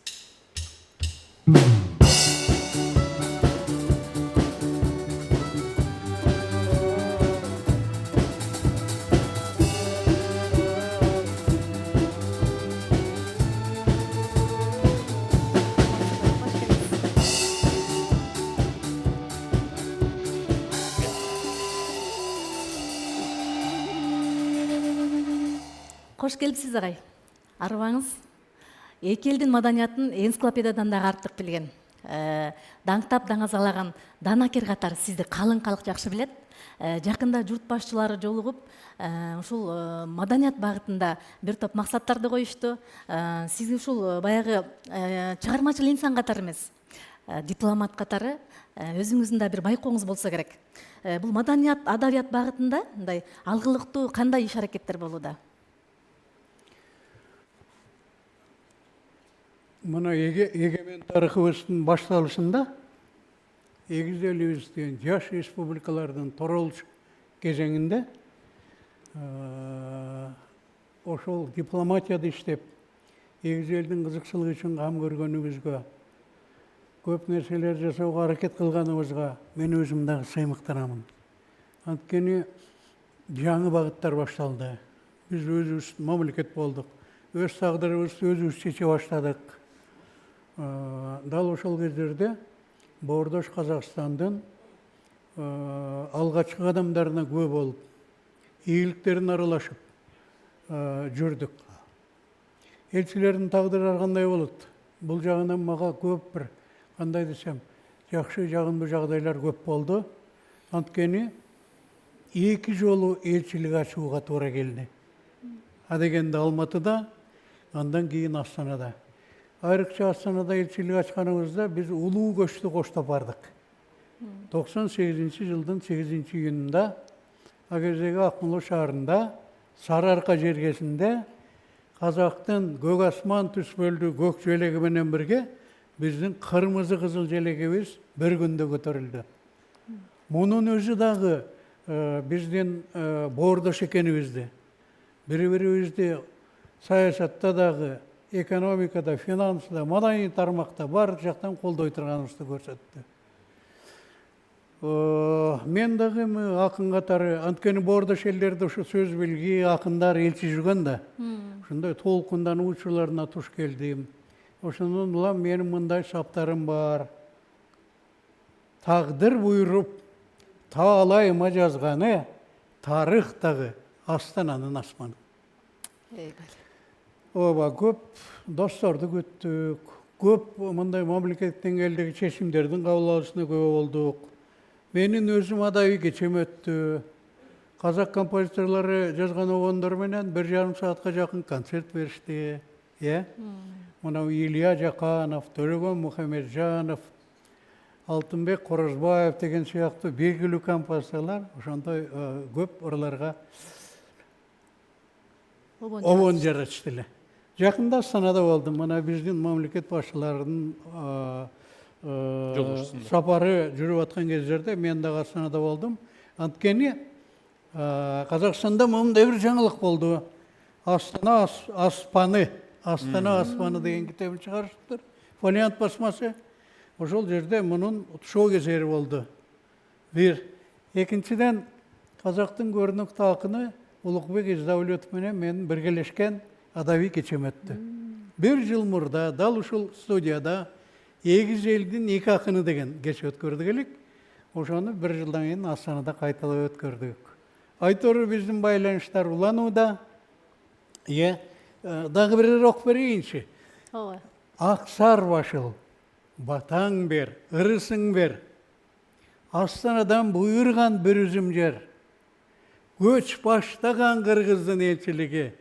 C: Кош келипсиз агай. Арыбаңыз эки элдин маданиятын энциклопедиядан дагы артык билген. Даңктап даңазалаган Данакер катары сизди калың калк жакшы билет. Жакында журт башчылары жолугуп, ушул маданият багытында бир топ максаттарды коюшту. Сиз ушул баягы чыгармачыл инсан катары эмес, дипломат катары өзүңүздүн да бир байкооңуз болсо керек. Бул маданият, адабият багытында мындай алгылыктуу кандай иш аракеттер болууда?
N: Мына егемен тарыхыбыздын башталышында эгиз элибиздин жаш республикалардын торолуш кезеңинде ошол дипломатияда иштеп, эгиз элдин кызыкчылыгы үчүн кам көргөнүбүзгө, көп нерселер жасоого аракет кылганыбызга мен өзүм дагы сыймыктанамын. Анткени жаңы багыттар башталды. Биз өзүбүз мамлекет болдук. Өз тагдырыбызды өзүбүз чече баштадык. Дал ошол кездерде Боордош Казакстандын алгачкы адамдарына күбө болуп, ийгиликтерин аралашып жүрдүк. Элчилердин тагдыры кандай болот? Бул жагынан мага көп бир, кандай десем, жакшы жагымдуу жагдайлар көп болду. Анткени эки жолу элчилик ачууга туура келди. Адегенде Алматыда, андан кийин Астанада. Айрыкча Астанада элчилик ачканыбызда биз улуу көчтү коштоп бардык. 98-жылдын 8-июнунда Агердеги Акмола шаарында Сарыарка жергесинде Казактын көк асман түспөлдүү көк желеги менен бирге биздин кырмызы кызыл желегибиз бир күндө көтөрүлдү. Мунун өзү дагы биздин боордош экенибизди, бири-бирибизди саясатта дагы, экономикада, финансда, маданий тармакта бар жактан колдой турганыбызды көрсөттү. Мен дагы акын катары, анткени боордош элдерде ушу сөз билги, акындар, элчи жүргөн да. Ушундай толкундан учурларына туш келдим. Ошондон улам менин мындай саптарым бар. Тагдыр буйруп, таалайыма жазганы, тарых дагы Астананын асманы. Ооба, көп досторду күттүк, көп мындай мамлекет деңгээлдеги чечимдердин кабыл алышына күбө болдук. Менин өзүм адабий кечем өттү. Казак композиторлору жазган огондор менен 1,5 саатка жакын концерт беришти. Мына Илья Жаканов, Төлөгөн Мухамеджанов, Алтынбек Корозбаев деген сыяктуу белгилүү композиторлор ошондой көп ырларга обон жаратышты. Жакында Астанада болдум. Мына биздин мамлекет башчыларынын сапары жүрүп аткан кездерде мен дагы Астанада болдум. Анткени Казакстанда мындай бир жаңылык болду. Астана аспаны деген китебин чыгарышыптыр. Фолиант басмасы. Ошол жерде мунун тушоо кезери болду. Бир. Экинчиден, Казактын көрүнүктүү акыны Улукбек Издавлетов менен мен биргелешкен адабий кечем өттү. Бир жыл мурда дал ушул студияда эгиз элдин эки акыны деген кеч өткөрдүк элек. Ошону бир жылдан кийин Астанада кайталап өткөрдүк. Айтор биздин байланыштар уланууда. Дагы бир окуп берейинчи. Аксар башыл, батаң бер, ырысың бер. Астанадан буйрган бир үзүм жер. Көч баштаган кыргыздын элчилиги,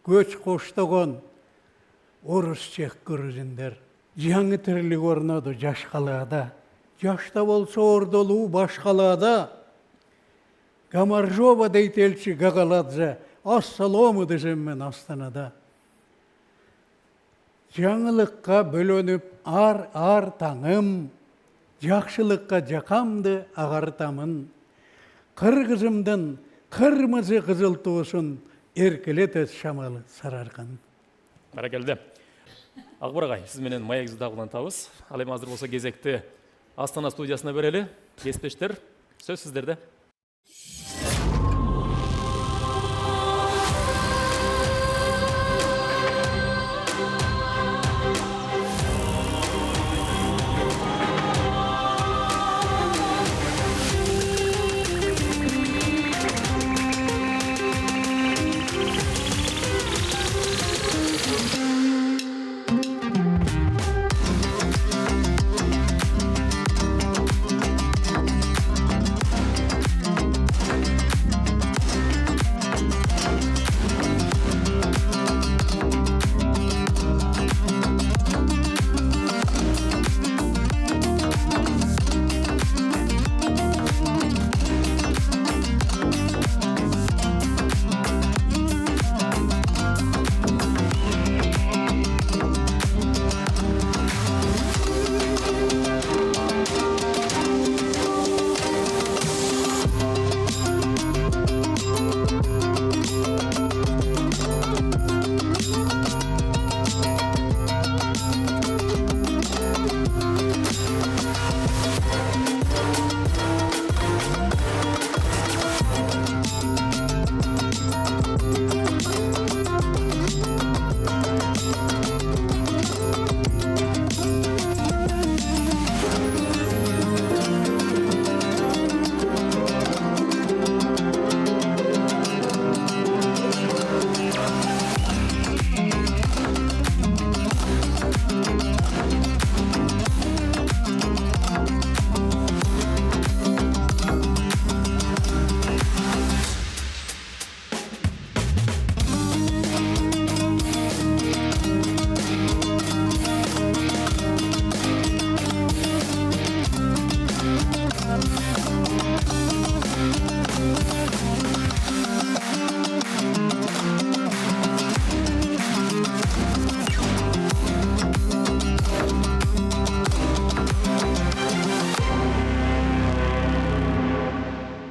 N: көч коштогон орус чех грузиндер. Жаңы тирлик орноду жаш калаада. Жашта болсо ордолуу баш калаада. Гамаржова дейт элчи Гагаладзе, ассалому десем мен Астанада. Жаңылыкка бөлөнүп ар таңым, жақшылыққа жақамды ағартамын. Қырғызымдың қырмызы қызыл туысын еркелетеді шамалы сарарқан.
B: Бәрекелді. Ақбар ағай, сіз менен маягыңызды дағылантабыз. Ал эми азыр болсо кезекти Астана студиясына берели. Кесиптештер, сөз сиздерде.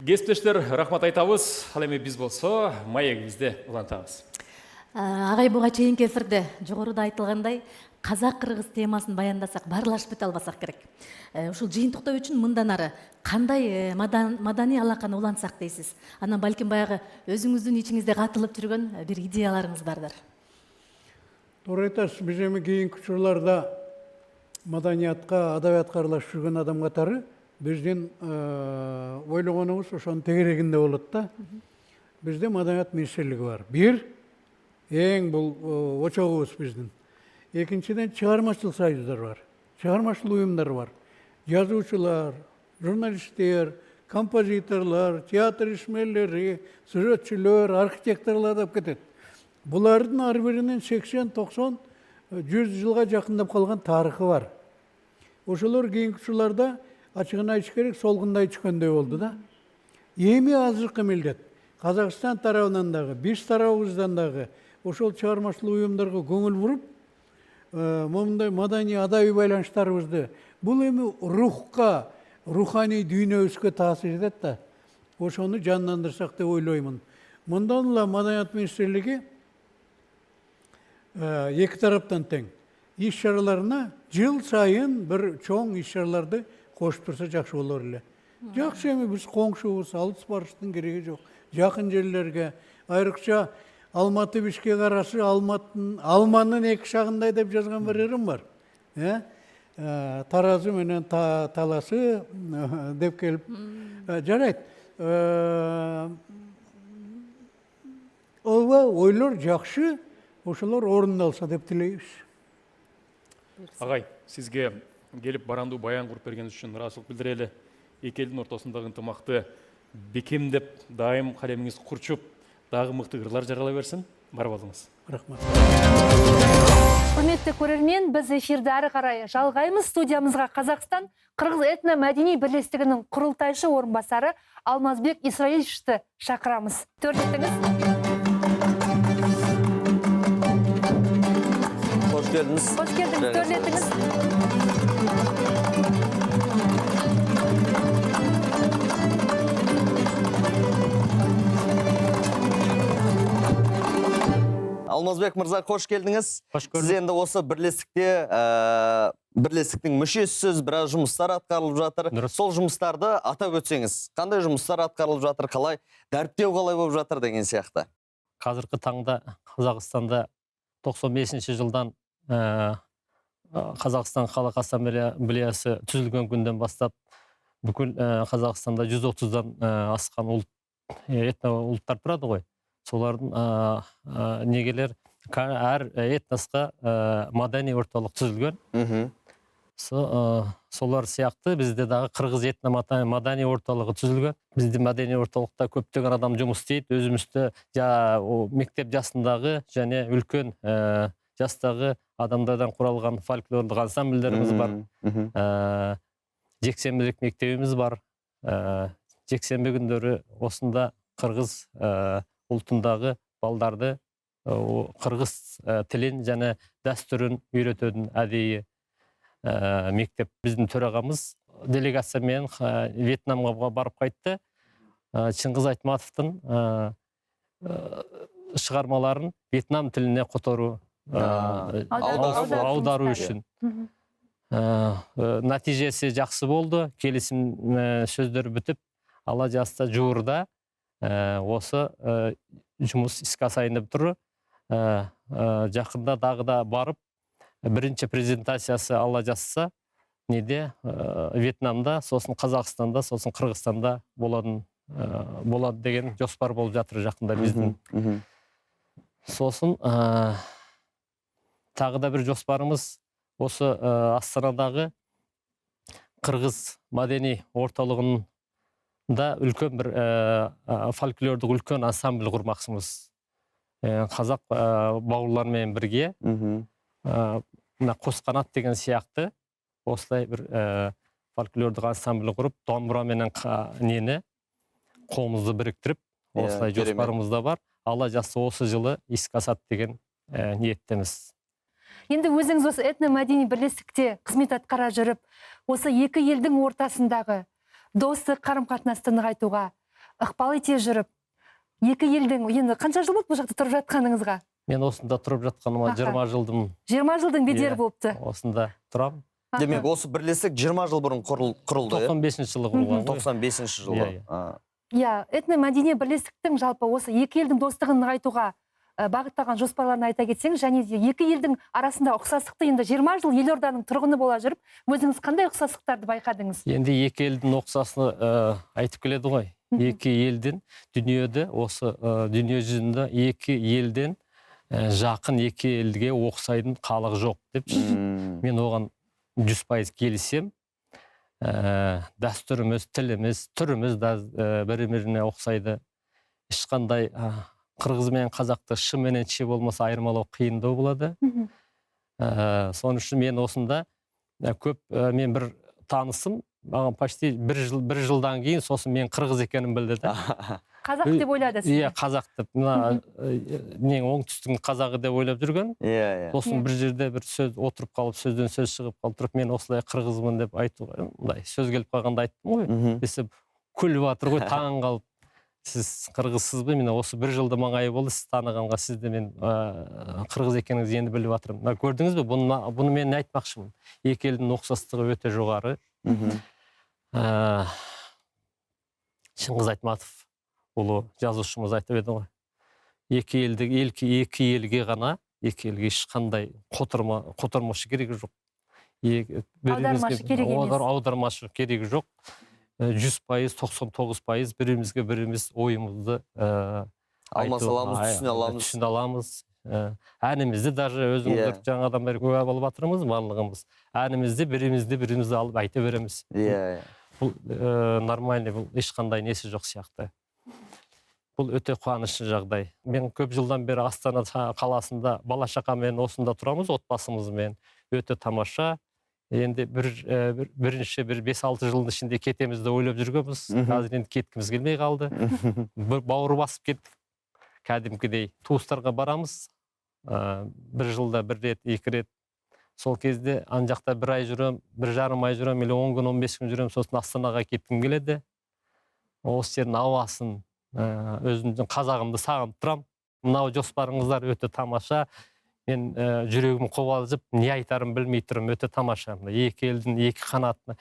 B: Кесиптештер, рахмат айтабыз. Ал эми биз болсо маегибизди улантабыз.
C: Агай буга чейинки эфирде жогоруда айтылгандай, казак-кыргыз темасын баяндасак, баарлашып бете албасак керек. Ушул жыйынтыктоо үчүн мындан ары кандай маданий алаканы улантсак дейсиз? Анан балким баягы өзүңүздүн ичиңизде катылып жүргөн бир идеяларыңыз бардыр.
N: Туура айтасыз, биз эми кийинки учурларда маданиятка, адабиятка аралашып жүргөн адам катары биздин ойлогонубуз ошонун тегерегинде болот да. Бизде маданият министрлиги бар. Бир, эң бул очогубуз биздин. Экинчиден чыгармачылык союздар бар. Чыгармачылык уюмдар бар. Жазуучулар, журналисттер, композиторлор, театр ишмерлери, сүрөтчүлөр, архитекторлор деп кетет. Булардын ар биринин 80-90 100 жылга жакындап калган тарыхы бар. Ошолор кийинки учурларда ачыгын айтыш керек, солгундай түшкөндөй болду да. Эми азыркы милдет Казакстан тарабынан дагы, биз тарабыбыздан дагы ошол чыгармачылык уюмдарга көңүл буруп, момундай маданий адабий байланыштарыбызды бул эми рухка, руханий дүйнөбүзгө таасир этет да. Ошону жандандырсак деп ойлоймун. Мындан эле маданият министрлиги эки тараптан тең иш чараларына жыл сайын бир чоң иш чараларды кошуп турса жакшы болор эле. Жакшы эми биз коңшубуз, алыс барыштын кереги жок. Жакын жерлерге, айрыкча Алматы Бишкек арасы алманын эки шагындай деп жазган бир жерим бар. Таразы менен таласы деп келип жарайт. Ойлор жакшы, ошолор орундалса деп тилейбиз.
B: Агай, сизге келип барандуу баян куруп бергениңиз үчүн ыраазычылык билдирели. Эки элдин ортосундагы ынтымакты бекемдеп, дайым калемиңиз курчуп, дагы мыкты кырлар жарала берсин. Бар болуңуз.
N: Рахмат.
E: Құрметті көрермен, біз эфирді ары қарай жалғаймыз. Студиямызға Қазақстан Қырғыз этно-мәдени бірлестігінің құрылтайшы орынбасары Алмазбек Исраиловичті шақырамыз. Төрлетіңіз.
D: Қош келдіңіз.
E: Қош келдіңіз, төрлетіңіз.
D: Алмазбек мырза, қош келдіңіз.
O: Қош көрдік.
D: Сіз енді осы бірлестіктің мүшесісіз, біраз жұмыстар атқарылып жатыр. Сол жұмыстарды атап өтсеңіз, қандай жұмыстар атқарылып жатыр, қалай дәріптеу қалай болып жатыр деген сияқты?
O: Қазіргі таңда Қазақстанда 95 жылдан Қазақстан халық ассамблеясы түзілген күнден бастап бүкіл Қазақстанда 130-дан асқан этно-ұлттар тұрады ғой. Солардың негелер әр этносқа мадани орталық түзілген. Солар сияқты бізде дағы қырғыз этно-мадани орталығы түзілген. Бізде мадани орталықта көптеген адам жұмыс істейді. Өзімізді мектеп жасындағы және үлкен жастағы адамдардан құралған фольклорлық ансамбльдеріміз бар. Жексенбілік мектебіміз бар. Жексенбі күндері осында қырғыз ұлтындағы балдарды қырғыз тілін және дәстүрін үйретудің әдейі мектеп. Біздің төрағамыз делегациямен Вьетнамға барып қайтты. Шыңғыз Айтматовтың шығармаларын Вьетнам тіліне қотару, аудару үшін. Нәтижесі жақсы болды. Келісім сөздері бітіп, ала жаста жуырда осы жұмыс іске асайынып тұр. Жақында дағыда барып, бірінші презентациясы ала жасса, неде Вьетнамда, сосын Қазақстанда, сосын Қырғызстанда болады деген жоспар болып жатыр жақында біздің. Сосын тағы да бір жоспарымыз осы Астанадағы Қырғыз мәдени орталығының да үлкен бір фольклордық үлкен ансамбль құрмақсымыз. Қазақ бауырлармен бірге қос қанат деген сияқты осылай бір фольклордық ансамбль құрып, домбыраменен нені қолымызды біріктіріп, осылай жоспарымыз да бар. Алла жазса осы жылы іске асады деген ниеттеміз.
E: Енді өзіңіз осы этно-мәдени бірлестікте қызмет атқара жүріп, осы екі елдің ортасындағы достық қарым-қатынасты нығайтуға ықпал ете жүріп, екі елдің енді қанша жыл болды бұл жақта тұрып жатқаныңызға?
O: Мен осында тұрып жатқаныма 20 жылдың.
E: 20 жылдың бедері болыпты.
O: Осында тұрам.
D: Демек, осы бірлестік 20 жыл бұрын құрылды.
O: 95 жылы құрылған.
D: 95 жылы.
E: Иә, этно-мәдени бірлестіктің жалпы осы екі елдің достығын нығайтуға бағыттаған жоспарларын айта кетсең, және екі елдің арасында ұқсастықты енді 20 жыл елорданың тұрғыны бола жүріп, өзіңіз қандай ұқсастықтарды байқадыңыз?
O: Енді екі елдің ұқсасын айтып келеді ғой. Екі елдің дүниеде, осы дүние жүзінде екі елден жақын екі елге ұқсайтын халық жоқ деп, мен оған 100% келісем. Дәстүріміз, тіліміз, түріміз бір-біріне ұқсайды. Ешқандай қырғыз мен қазақты шын менен ши болмаса айырмалау қиындау болады. Соның үшін мен осында көп, мен бір танысым, маған почти бір жылдан кейін сосын мен қырғыз екенім білді.
E: Қазақ деп ойлады сіз?
O: Иә, қазақ деп. Мен оңтүстіктің қазағы деп ойлап жүрген. Сосын бір жерде бір сөз отырып қалып, сөзден сөз шығып қалып тұрып, мен осылай қырғызмын деп айтуға, сөз келіп қалғанда айттым ғой. Десе күліп жатыр ғой, таң қалып. Сіз қырғызсыз ба? Мен осы бір жылда маңайы болды, сіз танығанға сізді мен қырғыз екеніңізді енді біліп жатырмын. Көрдіңіз бе? Бұны мен айтпақшымын. Екі елдің ұқсастығы өте жоғары. Шыңғыз Айтматов ұлы жазушымыз айтып еді ғой. Екі елге ғана, екі елге ешқандай қотырмашы керегі жоқ.
E: Аудармашы керек емес.
O: Аудармашы керегі жоқ. 100%, 99% бірімізге біріміз ойымызды түсіне аламыз. Әнімізді даже өзіңіздер жаңадан бері куә болып жатырмыз, барлығымыз. Әнімізді бірімізді алып айта береміз. Бұл нормальный, бұл ешқандай несі жоқ сияқты. Бұл өте қуанышты жағдай. Мен көп жылдан бері Астана қаласында бала-шағамен осында тұрамыз, отбасымызмен. Өте тамаша. Енді бірінші 5-6 жылдың ішінде кетемізді ойлап жүргенбіз. Қазір енді кеткіміз келмей қалды. Бауыр басып кеттік. Кәдімгідей туыстарға барамыз. Бір жылда 1 рет, 2 рет. Сол кезде ан жақта 1 ай жүрем, 1,5 ай жүрем, или 10 күн, 15 күн жүрем, сосын Астанаға кеткім келеді. Осы жердің ауасын, өзімдің қазағымды сағынып тұрам. мынау жоспарыңыздар өте тамаша. Мен жүрегім қобалжып, не айтарым білмей тұрмын, өте тамаша. Екі елдің екі қанатына,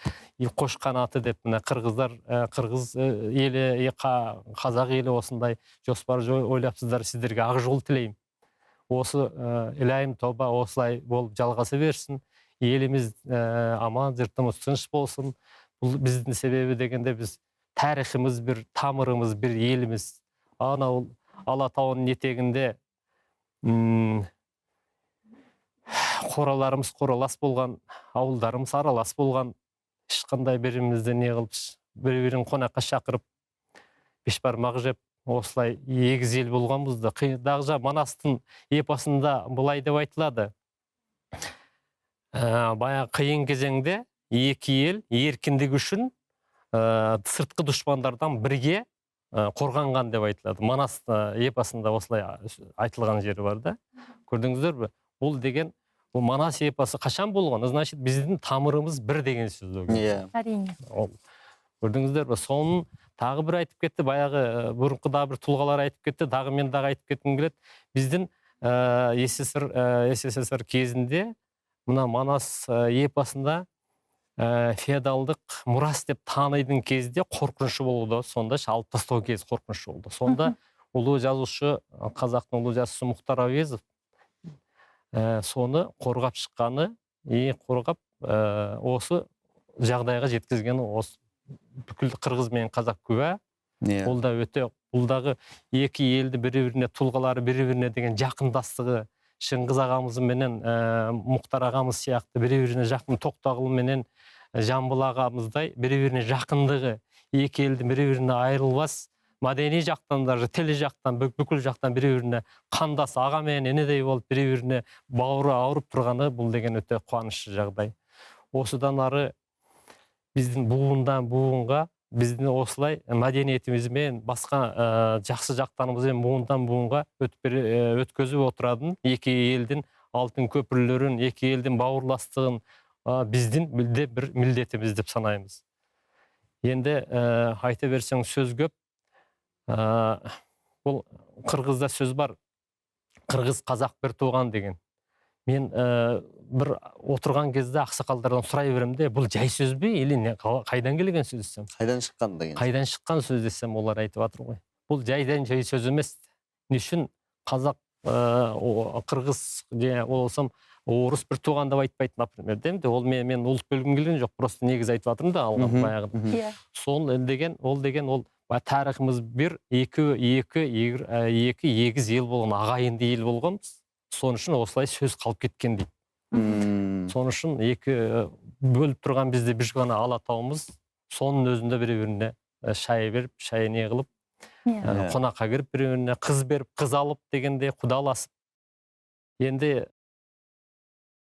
O: қош қанаты деп, қырғыздар, қырғыз елі, қазақ елі осындай жоспар ойлапсыздар, сіздерге ақ жол тілеймін. Осы илайым тоба осылай болып жалғасы берсін. Еліміз аман, жұртымыз тыныш болсын. Бұл біздің себебі дегенде біз тарихымыз бір, тамырымыз бір еліміз. Анау Алатауының етегінде қораларымыз қоралас болған, ауылдарымыз аралас болған, ешқандай бірімізді не қылып, бір-бірін қонаққа шақырып, бешбармақ жеп, осылай егіз ел болғанбызды. Дағжа Манастың эпосында былай деп айтылады. Бая қиын кезеңде екі ел еркіндік үшін сыртқы дұшпандардан бірге қорғанған деп айтылады. Манас эпосында осылай айтылған жері бар да. Көрдіңіздер бе? Бұл деген, бұл Манас эпосы қашан болған? Значит, біздің тамырымыз бір деген сөз.
E: Әрине.
O: Көрдіңіздер бе? Соның тағы бір айтып кетті, баяғы бұрынғыда бір тұлғалар айтып кетті, дағы мен дағы айтып кеткім келеді. Біздің СССР кезінде мына Манас эпосында феодалдық мұрас деп таныдың кезде қорқынышы болды. Сонда алып тастау кез қорқынышы болды. Сонда ұлы жазушы, қазақтың ұлы жазушысы Мұхтар Әуезов соны қорғап шыққаны, қорғап осы жағдайға жеткізгені осы бүкіл қырғыз мен қазақ куә. Ол да өте, бұлдағы екі елді бір-біріне, тұлғалары бір-біріне деген жақындастығы, Шыңғыз ағамыз менен Мұхтар ағамыз сияқты бір-біріне жақын, Тоқтағұл менен Жамбыл ағамыздай бір-біріне жақындығы, екі елді бір-біріне айырылбас, мәдени жақтан даже, тілі жақтан, бүкіл жақтан бір-біріне қандас, аға мен енедей болып бір-біріне бауыры ауырып тұрғаны бұл деген өте қуанышты жағдай. Осыдан ары біздің буындан буынға, біздің осылай мәдениетімізбен, басқа жақсы жақтарымызбен буындан буынға өткізіп отыратын екі елдің алтын көпірлерін, екі елдің бауырластығын біздің бір міндетіміз деп санаймыз. Енді айта берсең сөз көп. Бұл қырғызда сөз бар, қырғыз қазақ бір туған деген. Мен бір отырған кезде ақсақалдардан сұрай беремін, бұл жай сөз бе, или қайдан келген сөз десем?
D: Қайдан шыққан деген?
O: Қайдан шыққан сөз десем, олар айтып жатыр ғой. Бұл жайдан жай сөз емес. Не үшін қазақ, қырғыз, олсам орыс бір туған деп айтпайды, например, демде, ол мен ұлт бөлгім келген жоқ, просто негіз айтып жатырмын да, алған баяғыда. Сол деген, ол тарихымыз бір, екі егіз ел болған, ағайынды ел болғанбыз. Соның үшін осылай сөз қалып кеткен дейді. Соның үшін екі бөліп тұрған бізде бір ғана Алатауымыз, соның өзінде бір-біріне шай беріп, шай не қылып, қонаққа кіріп, бір-біріне қыз беріп, қыз алып дегенде құдаласып. Енді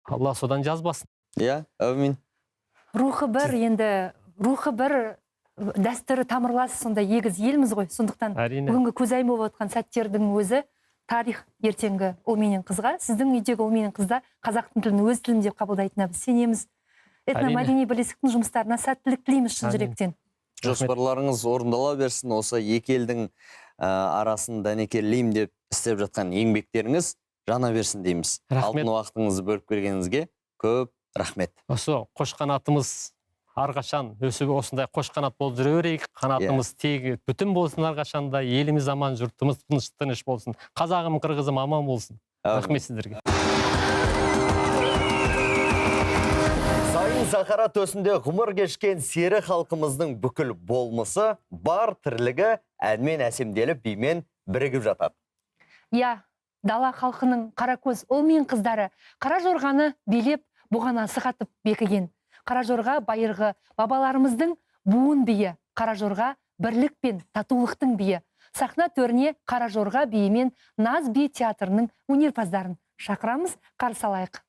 O: Алла содан жазбасын.
D: Әумин.
E: Рухы бір, енді рухы бір, дәстүрі тамырлас, сонда егіз елміз ғой. Сондықтан бүгінгі көзайым болып отқан сәттердің өзі тарих ертеңгі ол менен қызға, сіздің үйдегі ол менен қызда қазақтың тілін өз тілім деп қабылдайтынына біз сенеміз. Этномәдени бірлестіктің жұмыстарына сәттілік тілейміз шын жүректен.
D: Жоспарларыңыз орындала берсін, осы екі елдің арасын дәнекерлеймін деп істеп жатқан еңбектеріңіз жана берсін дейміз. Алтын уақытыңызды бөліп келгеніңізге көп рахмет.
O: Осы қош қанатымыз арқашан өсіп осындай қош қанат болып жүре берейік, қанатымыз тегі бүтін болсын арқашанда, еліміз аман, жұртымыз тыныш болсын. Қазағым, қырғызым аман болсын. Рахмет сіздерге.
D: Сайын Сахара төсінде ғұмыр кешкен сері халқымыздың бүкіл болмысы, бар тірлігі әнмен әсемделіп, бимен бірігіп жатады.
E: Дала халқының қаракөз ұл мен қыздары қара жорғаны билеп, бұған асық бекіген. Қара жорға байырғы бабаларымыздың буын биі, қара жорға бірлік пен татулықтың биі. Сахна төріне қара жорға биімен Наз би театрының өнерпаздарын шақырамыз, қарсы алайық.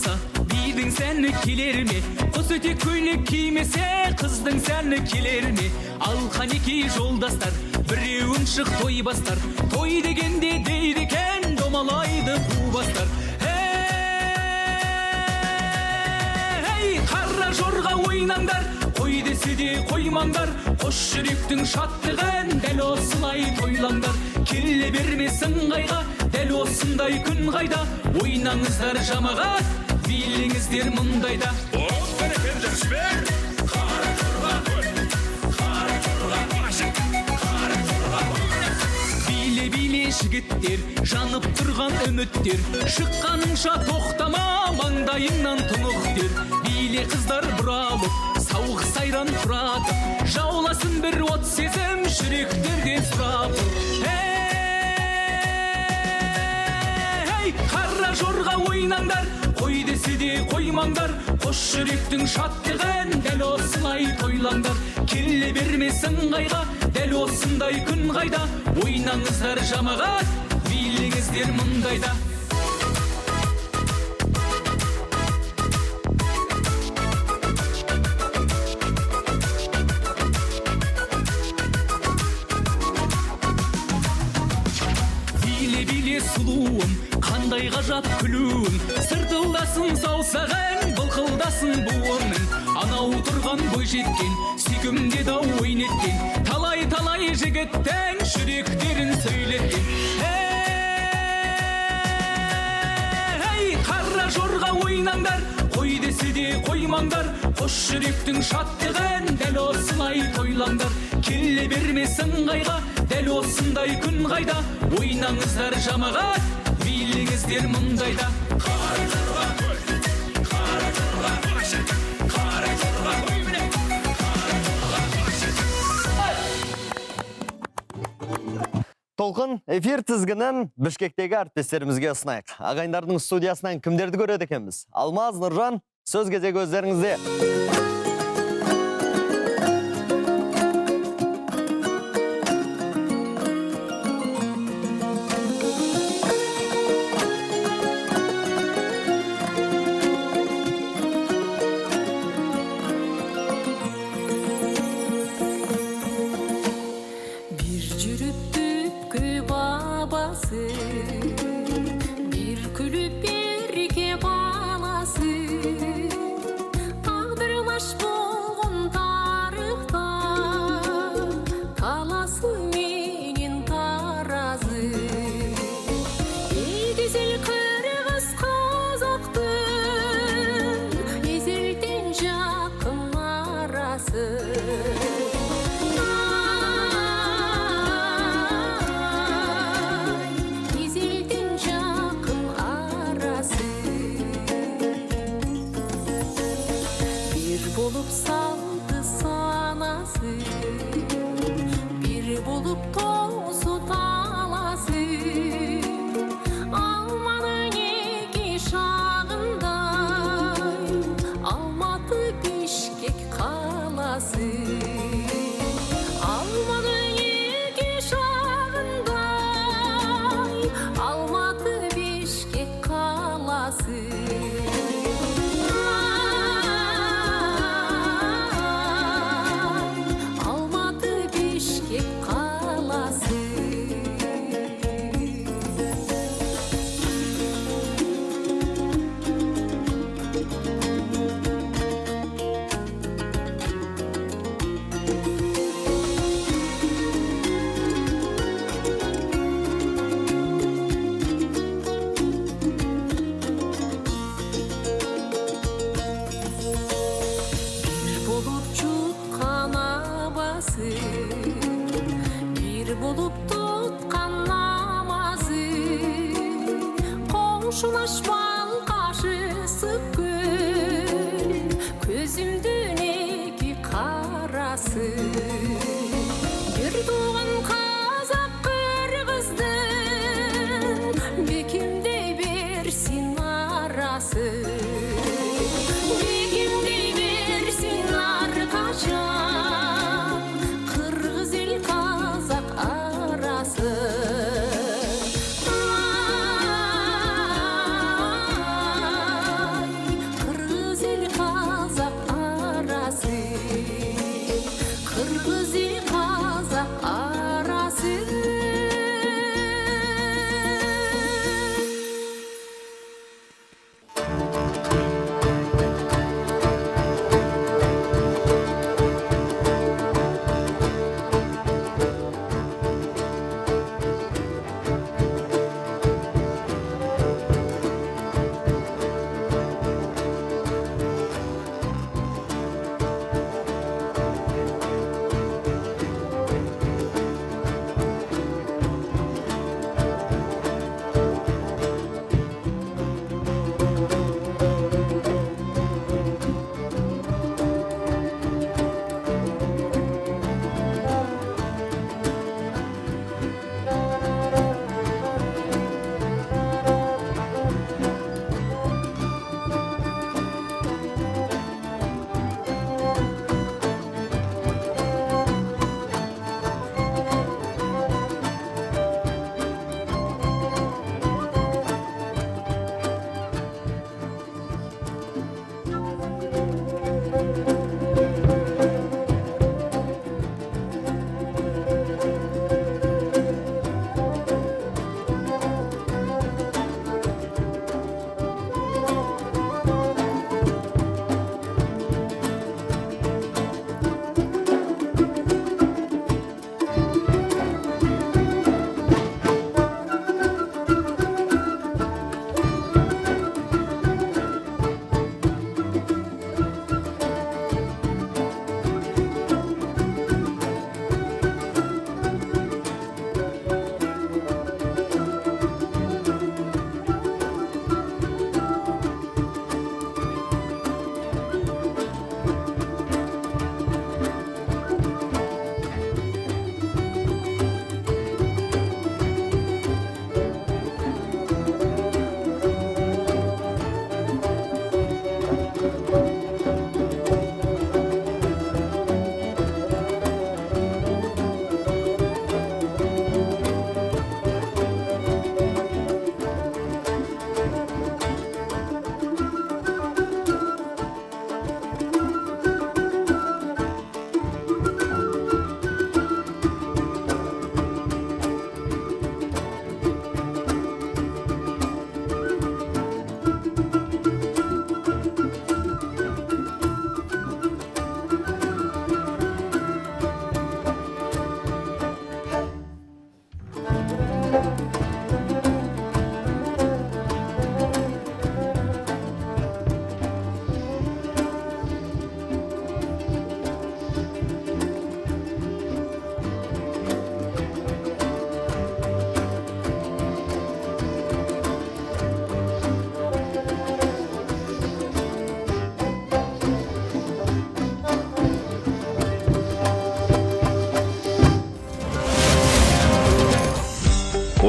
P: болса, бидің сәні келер ме? Құс өте көйлек кимесе, қыздың сәні келер ме? Ал қанеки жолдастар, біреуін шық той бастар. Той дегенде дейді екен, домалайды қу бастар. Ей, қара жорға ойнаңдар, қой десе де қоймаңдар. Қош жүректің шаттығын дәл осылай тойлаңдар. Келе бермесін қайға, дәл осындай күн қайда. Ойнаңыздар жамағат, биліңіздер мұндайда. Биле-биле жігіттер, жанып тұрған үміттер. Шыққаныңша тоқтама, маңдайыңнан тұнықтер. Биле қыздар бұралып, сауық сайран құратып. Жауласын бір от сезім, жүректерден сұрапып. Ей, қара жорға ойнаңдар, қой десе де қоймаңдар. Қош жүректің шаттығын дәл осылай тойлаңдар. Келе бермесін қайға, дәл осындай күн қайда. Ойнаңыздар жамағат, биліңіздер мұндайда. Биле-биле сұлуым, қандай ғажап күлуің. Сыртылдасын саусағын, былқылдасын буының. Анау тұрған бой жеткен, сүйкімде дау ойнеткен. Талай-талай жігіттің жүректерін сөйлеткен. Ей, қара жорға ойнаңдар, қой десе де қоймаңдар. Қош жүректің шаттығын дәл осылай тойлаңдар. Келе бермесін қайға, дәл осындай күн қайда. Ойнаңыздар жамағат, биліңіздер мұндайда. Қара жорға көл, қара жорға башық, қара жорға көл міне, қара жорға башық.
D: Толқын эфир тізгінін Бішкектегі әріптестерімізге ұсынайық. Ағайындардың студиясынан кімдерді көреді екенбіз? Алмаз, Нұржан, сөз кезегі өздеріңізде.
A: Bir külüp birge balası, ağdırlaş bolğun tarıqta, talası menin tarazı. Ey güzel Qırğız Qazaktın, ezelden жақын arası. Bolup saldı sanası, bir bolup tozu talası. Almanın eki şağınday, Almatı Bişkek kalası. Almanın eki şağınday, Almatı Bişkek kalası. Bir bulup tutkan namazı, komşulaşman karşısı göl, gözümdün eki karası. Bir doğan Kazak Qırğızdın, bekimde bersin arası. Bekimde bersin arkacan, Qırğız el Kazak arası.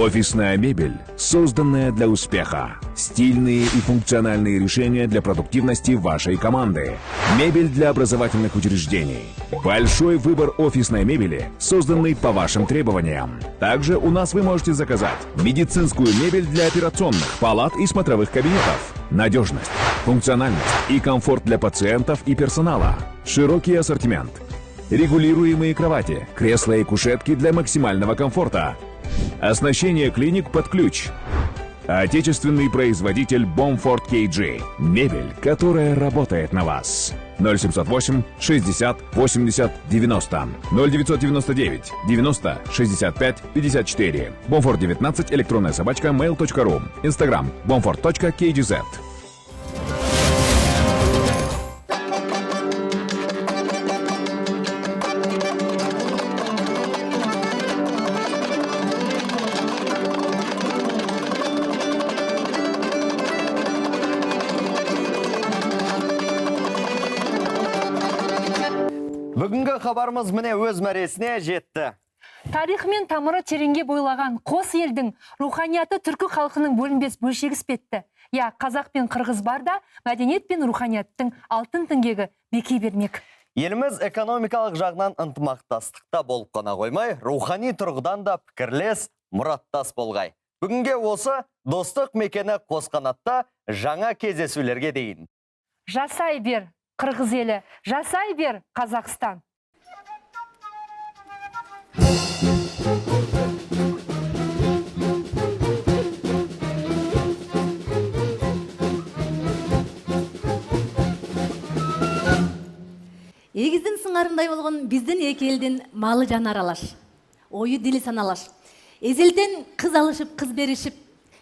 K: Офисная мебель, созданная для успеха. Стильные и функциональные решения для продуктивности вашей команды. Мебель для образовательных учреждений. Большой выбор офисной мебели, созданный по вашим требованиям. Также у нас вы можете заказать медицинскую мебель для операционных, палат и смотровых кабинетов. Надежность, функциональность и комфорт для пациентов и персонала. Широкий ассортимент. Регулируемые кровати, кресла и кушетки для максимального комфорта. Оснащение клиник под ключ. Отечественный производитель Bomford KG. Мебель, которая работает на вас. 0708 60 80 90 0999 90 65 54. Bomford 19, электронная собачка mail.ru. Инстаграм bomford.kgz.
D: Бүгінгі хабарымыз міне өз мәресіне жетті.
E: Тарих мен тамыры тереңге бойлаған қос елдің руханияты түркі халқының бөлінбес бөлшегі іспетті. Я, қазақ пен қырғыз барда мәдениет пен руханияттың алтын тіңгегі бекей бермек.
D: Еліміз экономикалық жағынан ынтымақтастықта болып қана қоймай, рухани тұрғыдан да пікірлес, мұраттас болғай. Бүгінге осы достық мекені Қосқанатта жаңа кездесулерге дейін.
E: Жасай бер, қырғыз елі, жасай бер, Қазақстан.
C: Егіздің сыңарындай болған біздің екі елдің малы жаны аралаш, ойы дили саналаш. Эзелден қыз алышып, қыз берішіп,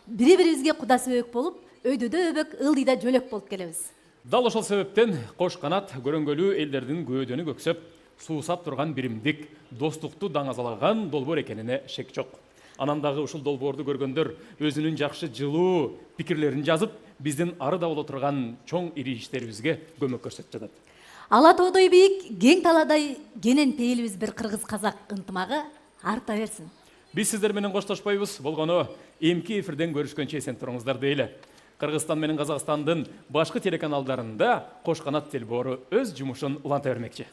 C: бірі-бірімізге құдасы өйік болып, өйдөді өбік, ылдыда жөлек болып келеміз.
B: Дал ошол себептен Қошқанат көрөнгөлүү элдердин көөдөнү көксөп, суусап турган биримдик, достукту даңазалаган долбоор экенине шек жок. Анандагы ушул долбоорду көргөндөр өзүнүн жакшы жылуу пикирлерин жазып, биздин арыда боло турган чоң ири иштерибизге көмөк көрсөтүп жатат.
C: Ала тоодой бийик, кең таладай кенен пейилибиз бір кыргыз-казак ынтымагы арта берсин.
B: Биз сиздер менен коштошпойбуз, болгону эмки эфирден көрүшкөнчө эсен туруңуздар дейли. Кыргызстан менен Казакстандын башкы телеканалдарында Қошқанат телбоору өз жумушун уланта бермекчи.